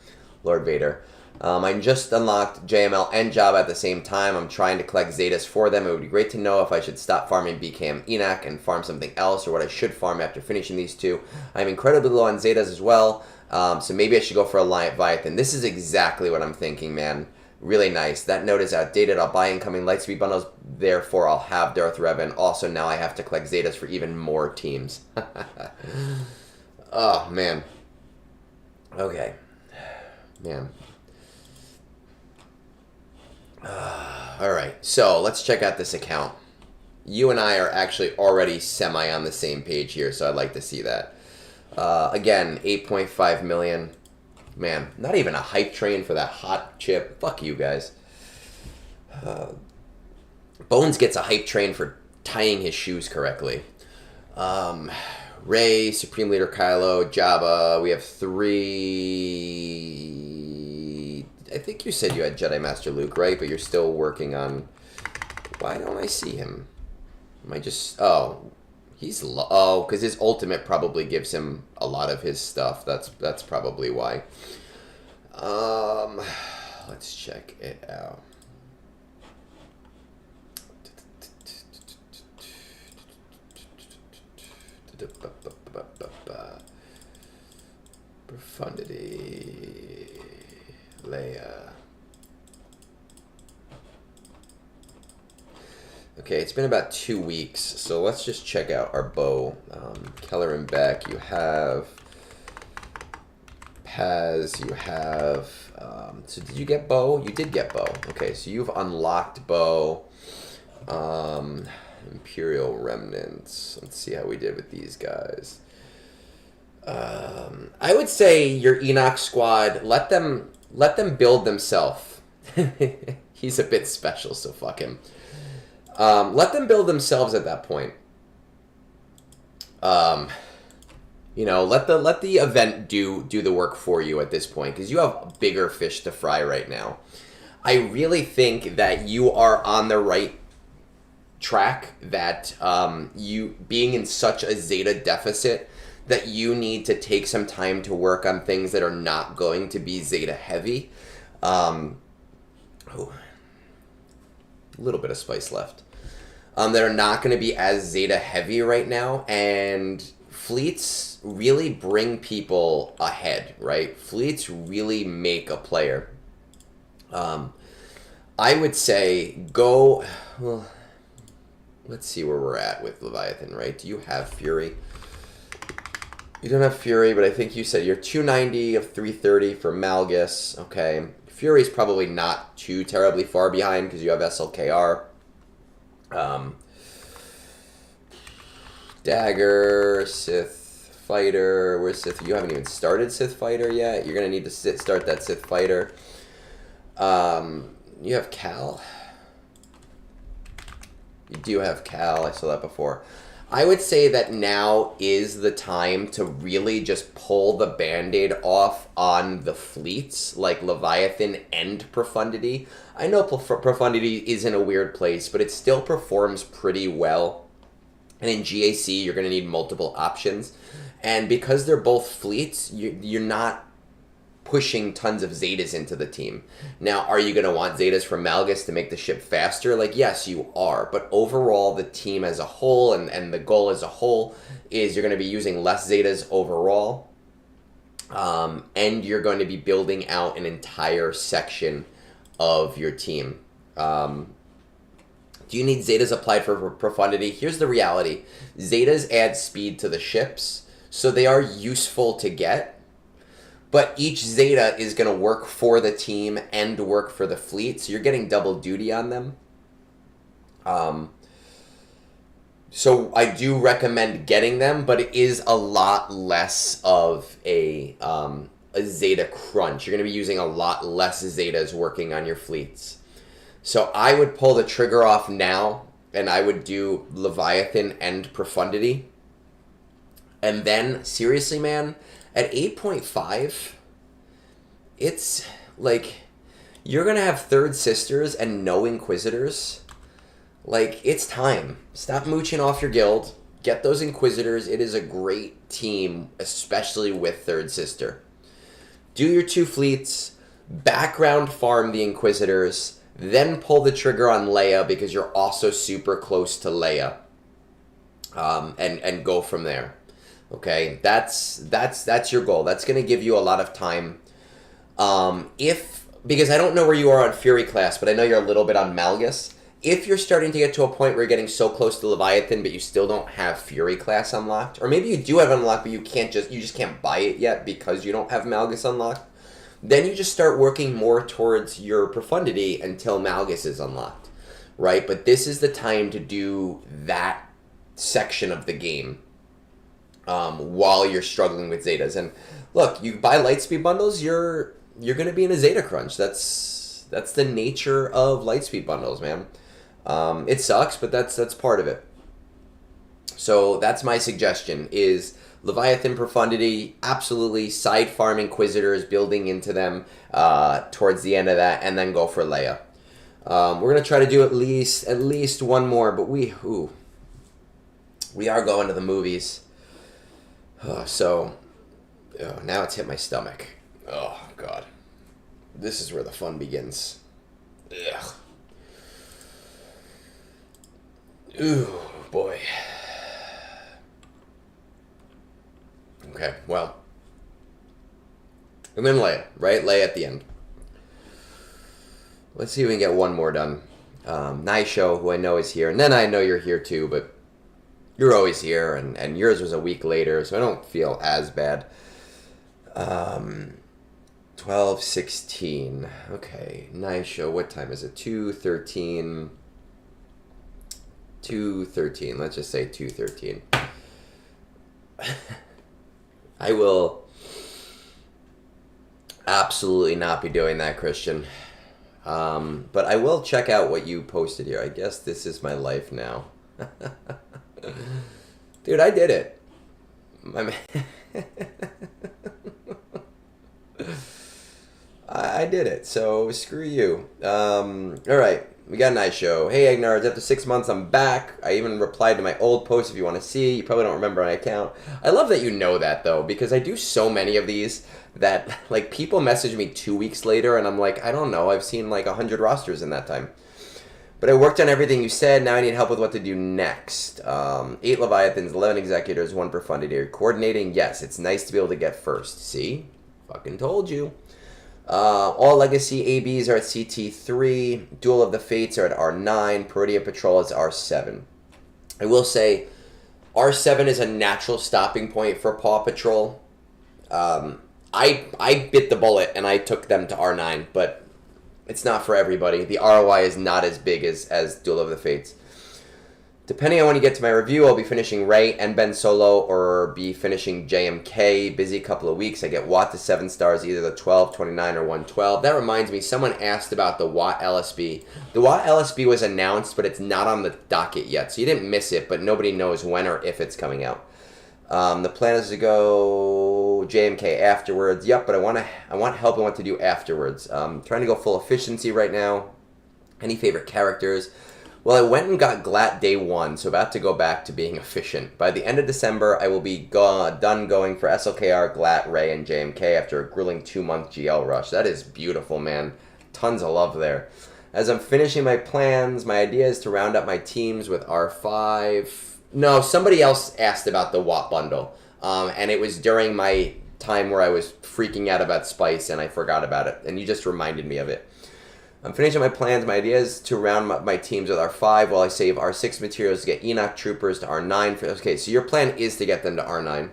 Speaker 1: I just unlocked JML and Jabba at the same time. I'm trying to collect Zetas for them. It would be great to know if I should stop farming BKM Enoch and farm something else, or what I should farm after finishing these two. I'm incredibly low on Zetas as well. So maybe I should go for a Leviathan. This is exactly what I'm thinking, man. Really nice. That note is outdated. I'll buy incoming Lightspeed bundles. Therefore, I'll have Darth Revan. Also, now I have to collect Zetas for even more teams. Oh, man. Okay. Man. Alright, so let's check out this account. You and I are actually already semi on the same page here, so I'd like to see that. Again, 8.5 million. Man, not even a hype train for that hot chip. Fuck you guys. Bones gets a hype train for tying his shoes correctly. Ray, Supreme Leader Kylo, Jabba. We have 3. I think you said you had Jedi Master Luke, right? But you're still working on... Why don't I see him? Am I just... Oh, he's... Oh, because his ultimate probably gives him a lot of his stuff. That's probably why. Let's check it out. Profundity, Leia. Okay, it's been about 2 weeks, so let's just check out our bow. Keller and Beck, you have Paz, you have... so did you get bow? You did get bow. Okay, so you've unlocked bow. Imperial Remnants. Let's see how we did with these guys. I would say your Enoch squad, let them build themselves. He's a bit special, so fuck him. Let them build themselves at that point. You know, let the event do the work for you at this point, because you have bigger fish to fry right now. I really think that you are on the right track, that you being in such a Zeta deficit, that you need to take some time to work on things that are not going to be Zeta heavy. A little bit of spice left. That are not going to be as Zeta heavy right now, and fleets really bring people ahead, right? Fleets really make a player. I would say go... Well, let's see where we're at with Leviathan, right? Do you have Fury? You don't have Fury, but I think you said you're 290 of 330 for Malgus. Okay. Fury's probably not too terribly far behind because you have SLKR. Dagger, Sith Fighter. Where's Sith? You haven't even started Sith Fighter yet. You're going to need to start that Sith Fighter. You have Cal. You do have Cal. I saw that before. I would say that now is the time to really just pull the Band-Aid off on the fleets, like Leviathan and Profundity. I know Profundity is in a weird place, but it still performs pretty well. And in GAC, you're going to need multiple options. And because they're both fleets, you're not pushing tons of Zetas into the team. Now, are you going to want Zetas from Malgus to make the ship faster? Like, yes, you are. But overall, the team as a whole and the goal as a whole is you're going to be using less Zetas overall. And you're going to be building out an entire section of your team. Do you need Zetas applied for Profundity? Here's the reality. Zetas add speed to the ships, so they are useful to get. But each Zeta is going to work for the team and work for the fleet, so you're getting double duty on them. So I do recommend getting them, but it is a lot less of a Zeta crunch. You're going to be using a lot less Zetas working on your fleets. So I would pull the trigger off now, and I would do Leviathan and Profundity. And then, seriously, man... At 8.5, it's like you're going to have third sisters and no inquisitors. Like, it's time. Stop mooching off your guild. Get those inquisitors. It is a great team, especially with third sister. Do your 2 fleets, background farm the inquisitors, then pull the trigger on Leia because you're also super close to Leia. And go from there. Okay, that's your goal. That's going to give you a lot of time. Because I don't know where you are on Fury class, but I know you're a little bit on Malgus. If you're starting to get to a point where you're getting so close to Leviathan, but you still don't have Fury class unlocked, or maybe you do have it unlocked, but you just can't buy it yet because you don't have Malgus unlocked, then you just start working more towards your Profundity until Malgus is unlocked, right? But this is the time to do that section of the game. while you're struggling with Zetas. And look, you buy Lightspeed bundles, you're going to be in a Zeta crunch. That's the nature of Lightspeed bundles, man. It sucks, but that's part of it. So that's my suggestion, is Leviathan Profundity, absolutely side farm Inquisitors, building into them towards the end of that, and then go for Leia. We're going to try to do at least one more, but we are going to the movies. So now it's hit my stomach. Oh, God. This is where the fun begins. Ugh. Ooh, boy. Okay, well. And then Leia, right? Leia at the end. Let's see if we can get one more done. Naisho, who I know is here. And then I know you're here too, but you're always here. And yours was a week later, so I don't feel as bad. 12:16. Okay, Naisho, what time is it? 2:13. 2:13. Let's just say 2:13. I will absolutely not be doing that, Christian. But I will check out what you posted here. I guess this is my life now. Dude, I did it. I did it, so screw you. Alright, we got a nice show. Hey, Egnards, after 6 months, I'm back. I even replied to my old post if you want to see. You probably don't remember my account. I love that you know that, though, because I do so many of these that, like, people message me 2 weeks later, and I'm like, I don't know, I've seen, like, 100 rosters in that time. But I worked on everything you said. Now I need help with what to do next. 8 Leviathans, 11 Executors, 1 Profundity. Coordinating, yes, it's nice to be able to get first. See? Fucking told you. All Legacy ABs are at CT3. Duel of the Fates are at R9. Peridia Patrol is R7. I will say, R7 is a natural stopping point for Paw Patrol. I bit the bullet and I took them to R9, but it's not for everybody. The ROI is not as big as Duel of the Fates. Depending on when you get to my review, I'll be finishing Ray and Ben Solo, or be finishing JMK. Busy couple of weeks. I get Watt to 7 stars, either the 12, 29, or 112. That reminds me, someone asked about the Watt LSB. The Watt LSB was announced, but it's not on the docket yet, so you didn't miss it, but nobody knows when or if it's coming out. The plan is to go JMK afterwards. Yep, but I want help on what to do afterwards. Trying to go full efficiency right now. Any favorite characters? Well, I went and got Glat day 1, so about to go back to being efficient. By the end of December, I will be done going for SLKR, Glat, Ray, and JMK after a grueling 2-month GL rush. That is beautiful, man. Tons of love there. As I'm finishing my plans, my idea is to round up my teams with R5. No, somebody else asked about the Watt bundle, and it was during my time where I was freaking out about Spice, and I forgot about it, and you just reminded me of it. I'm finishing my plans. My idea is to round my teams with R5 while I save R6 materials to get Enoch Troopers to R9. Okay, so your plan is to get them to R9.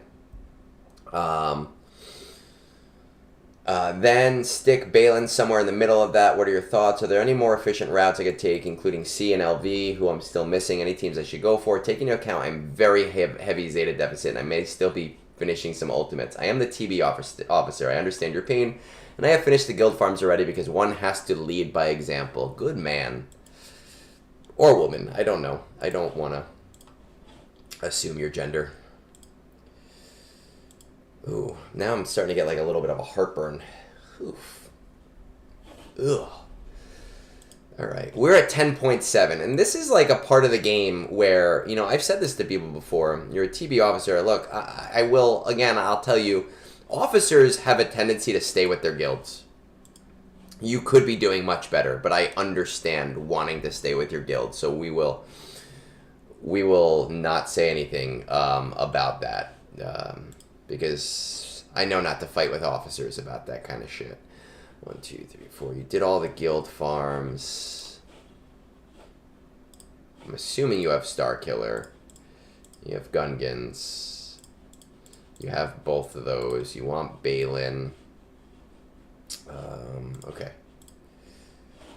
Speaker 1: Then stick Balin somewhere in the middle of that. What are your thoughts? Are there any more efficient routes I could take, including C and LV, who I'm still missing? Any teams I should go for? Taking into account I'm very heavy Zeta deficit, and I may still be finishing some ultimates. I am the TB officer. I understand your pain. And I have finished the guild farms already because one has to lead by example. Good man. Or woman. I don't know. I don't want to assume your gender. Ooh. Now I'm starting to get like a little bit of a heartburn. Oof. Ugh. Alright. We're at 10.7. And this is like a part of the game where, you know, I've said this to people before. You're a TB officer. Look, I will, again, I'll tell you, officers have a tendency to stay with their guilds. You could be doing much better, but I understand wanting to stay with your guild, so we will not say anything about that, because I know not to fight with officers about that kind of shit. 1, 2, 3, 4. You did all the guild farms. I'm assuming you have Star Killer. You have Gungans. You have both of those. You want Balin. Okay.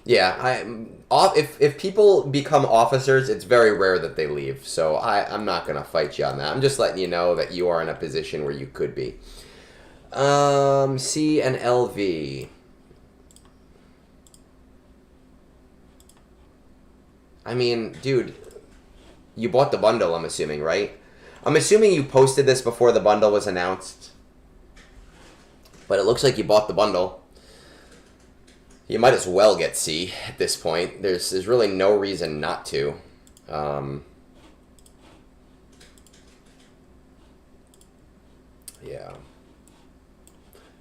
Speaker 1: Yeah, if people become officers, it's very rare that they leave. So I'm not gonna fight you on that. I'm just letting you know that you are in a position where you could be. C and LV. I mean, dude, you bought the bundle, I'm assuming, right? I'm assuming you posted this before the bundle was announced. But it looks like you bought the bundle. You might as well get C at this point. There's really no reason not to. Yeah.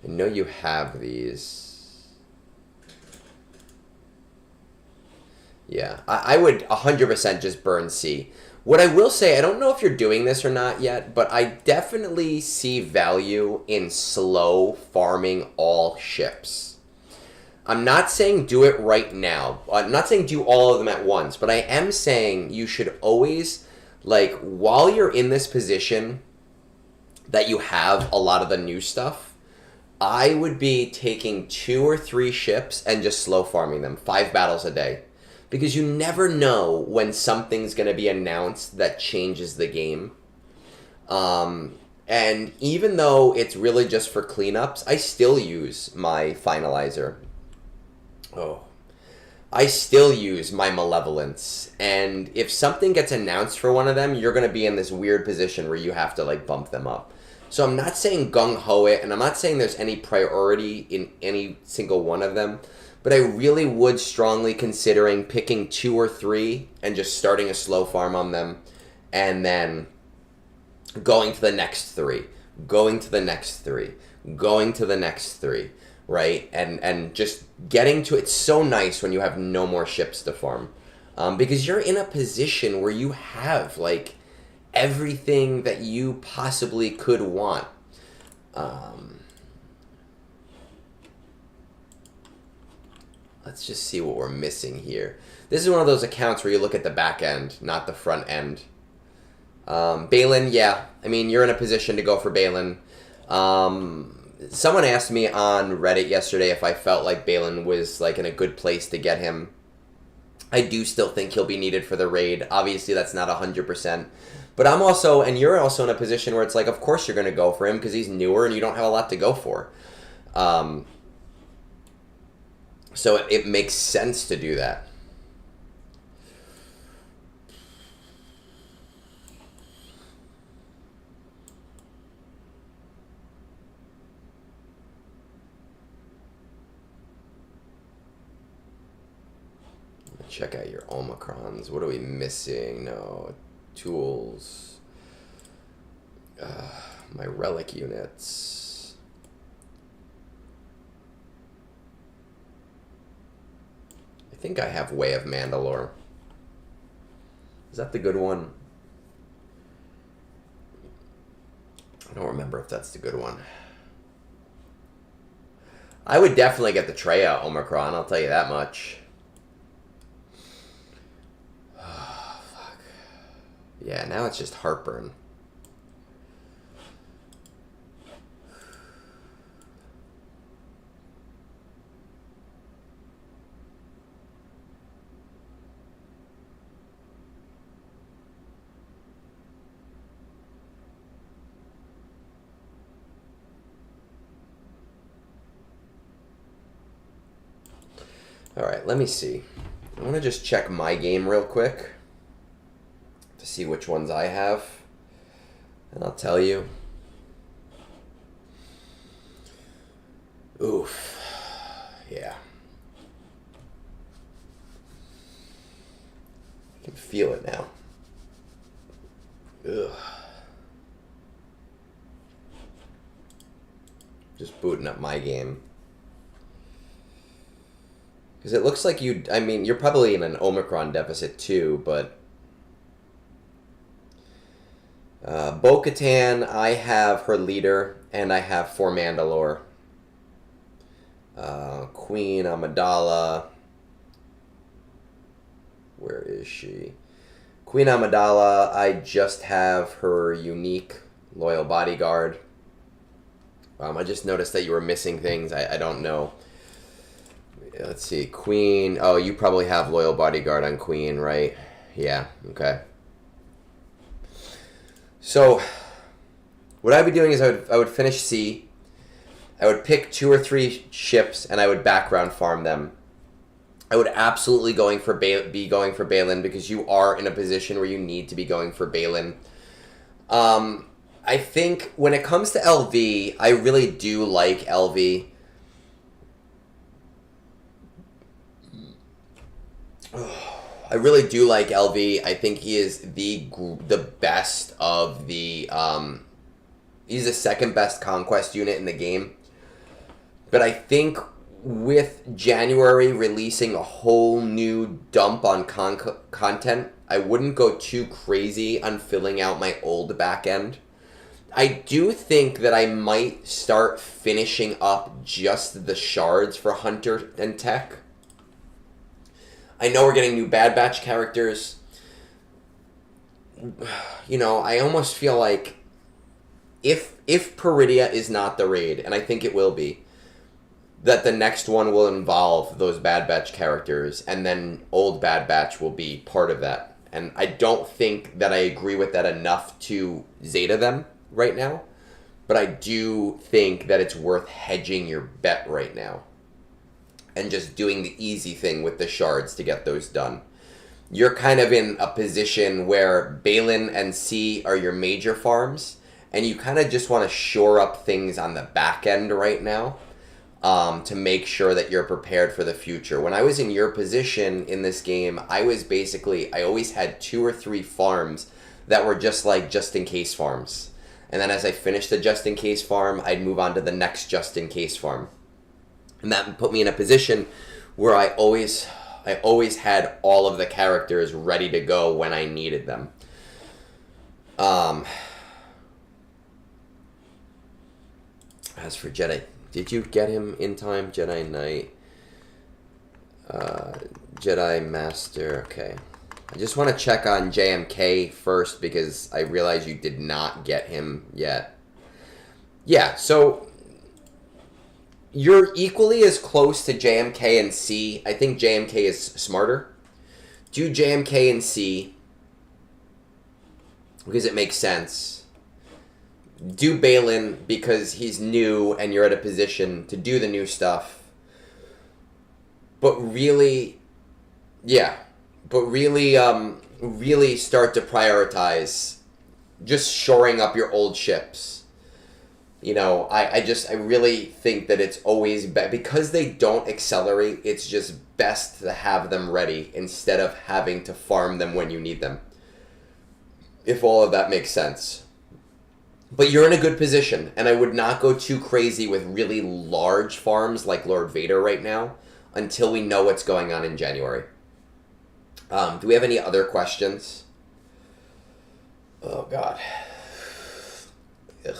Speaker 1: I know you have these. Yeah, I would 100% just burn C. What I will say, I don't know if you're doing this or not yet, but I definitely see value in slow farming all ships. I'm not saying do it right now. I'm not saying do all of them at once, but I am saying you should always, like, while you're in this position that you have a lot of the new stuff, I would be taking 2 or 3 ships and just slow farming them, 5 battles a day. Because you never know when something's going to be announced that changes the game. And even though it's really just for cleanups, I still use my finalizer. I still use my malevolence. And if something gets announced for one of them, you're going to be in this weird position where you have to, like, bump them up. So I'm not saying gung-ho it, and I'm not saying there's any priority in any single one of them. But I really would strongly considering picking 2 or 3 and just starting a slow farm on them. And then going to the next 3. Going to the next 3. Going to the next 3. Right? And just getting to... It's so nice when you have no more ships to farm. Because you're in a position where you have, like, everything that you possibly could want. Let's just see what we're missing here. This is one of those accounts where you look at the back end, not the front end. Balin, yeah. I mean, you're in a position to go for Balin. Someone asked me on Reddit yesterday if I felt like Balin was, like, in a good place to get him. I do still think he'll be needed for the raid. Obviously, that's not 100%. But I'm also, and you're also in a position where it's like, of course you're going to go for him because he's newer and you don't have a lot to go for. So it makes sense to do that. Check out your Omicrons. What are we missing? No. Tools. My relic units. I think I have Way of Mandalore. Is that the good one? I don't remember if that's the good one. I would definitely get the Treya Omicron, I'll tell you that much. Oh, fuck. Yeah, now it's just heartburn. Alright, let me see. I want to just check my game real quick to see which ones I have. And I'll tell you. Oof. Yeah. I can feel it now. Ugh. Just booting up my game. Because it looks like you... I mean, you're probably in an Omicron deficit too, but... Bo-Katan, I have her leader, and I have for Mandalore. Queen Amidala... Where is she? Queen Amidala, I just have her unique loyal bodyguard. I just noticed that you were missing things. I don't know. let's see. Queen. Oh, you probably have Loyal Bodyguard on Queen, right? Yeah, okay. So, what I'd be doing is I would finish C. I would pick 2 or 3 ships, and I would background farm them. I would absolutely be going for Balin, because you are in a position where you need to be going for Balin. I think when it comes to LV, I really do like LV. I really do like LV. I think he is the best of the... he's the second best Conquest unit in the game. But I think with January releasing a whole new dump on content, I wouldn't go too crazy on filling out my old back end. I do think that I might start finishing up just the shards for Hunter and Tech. I know we're getting new Bad Batch characters. You know, I almost feel like if Peridia is not the raid, and I think it will be, that the next one will involve those Bad Batch characters, and then old Bad Batch will be part of that. And I don't think that I agree with that enough to Zeta them right now, but I do think that it's worth hedging your bet right now and just doing the easy thing with the shards to get those done. You're kind of in a position where Balin and C are your major farms, and you kind of just want to shore up things on the back end right now. To make sure that you're prepared for the future. When I was in your position in this game, I always had 2 or 3 farms that were just like just-in-case farms. And then as I finished the just-in-case farm, I'd move on to the next just-in-case farm. And that put me in a position where I always had all of the characters ready to go when I needed them. As for Jedi... Did you get him in time? Jedi Knight. Jedi Master. Okay. I just want to check on JMK first, because I realize you did not get him yet. Yeah, so you're equally as close to JMK and C. I think JMK is smarter. Do JMK and C, because it makes sense. Do Balin because he's new and you're at a position to do the new stuff. But really, really start to prioritize just shoring up your old ships. You know, I really think that it's always because they don't accelerate, it's just best to have them ready instead of having to farm them when you need them. If all of that makes sense. But you're in a good position, and I would not go too crazy with really large farms like Lord Vader right now until we know what's going on in January. Do we have any other questions? Oh, God. Ugh.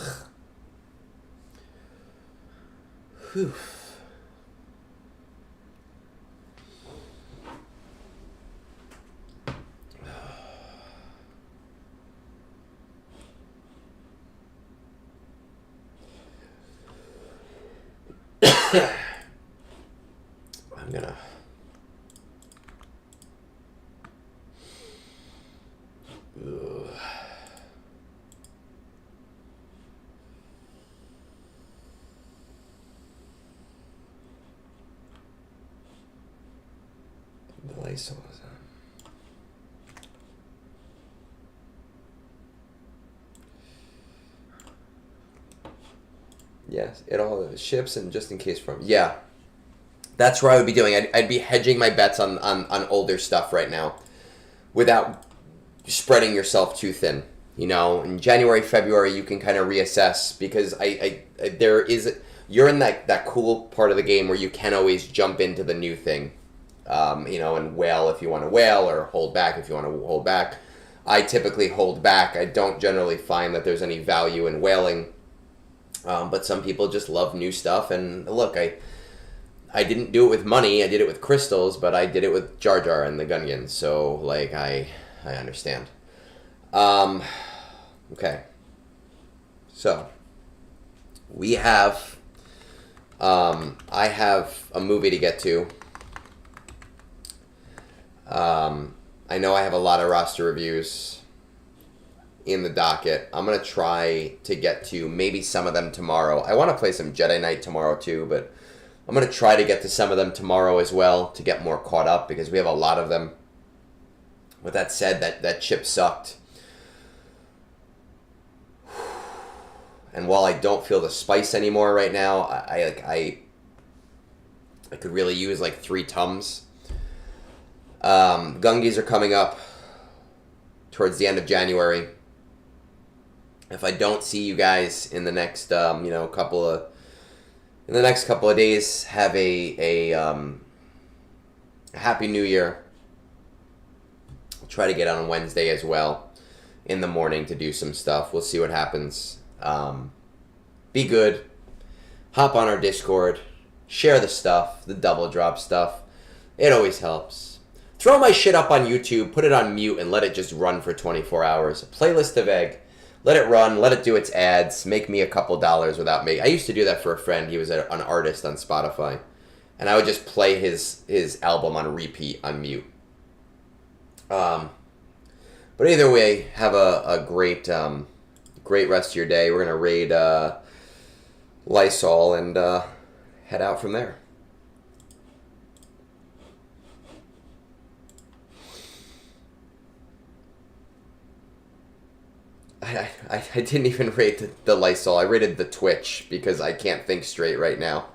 Speaker 1: Whew. I'm gonna... Ugh. The Lysol is on. Yes, it all ships and just in case from... Yeah. That's what I would be doing. I'd be hedging my bets on older stuff right now without spreading yourself too thin. You know, in January, February, you can kind of reassess because you're in that cool part of the game where you can always jump into the new thing. You know, and whale if you want to whale or hold back if you want to hold back. I typically hold back. I don't generally find that there's any value in whaling. But some people just love new stuff. And look, I didn't do it with money. I did it with crystals, but I did it with Jar Jar and the Gungans. So, like, I understand. Okay. So, we have... I have a movie to get to. I know I have a lot of roster reviews in the docket. I'm going to try to get to maybe some of them tomorrow. I want to play some Jedi Knight tomorrow too, but I'm going to try to get to some of them tomorrow as well to get more caught up because we have a lot of them. With that said, that chip sucked. And while I don't feel the spice anymore right now, I could really use like 3 Tums. Gungis are coming up towards the end of January. If I don't see you guys in the next couple of days, have a Happy New Year. I'll try to get on Wednesday as well in the morning to do some stuff. We'll see what happens. Be good. Hop on our Discord. Share the stuff, the double drop stuff. It always helps. Throw my shit up on YouTube, put it on mute, and let it just run for 24 hours. A playlist of Egg. Let it run, let it do its ads, make me a couple dollars without me. I used to do that for a friend. He was an artist on Spotify. And I would just play his album on repeat on mute. But either way, have a great rest of your day. We're going to raid Lysol and head out from there. I didn't even rate the Lysol. I rated the Twitch because I can't think straight right now.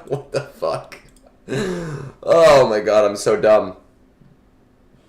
Speaker 1: What the fuck? Oh my god, I'm so dumb.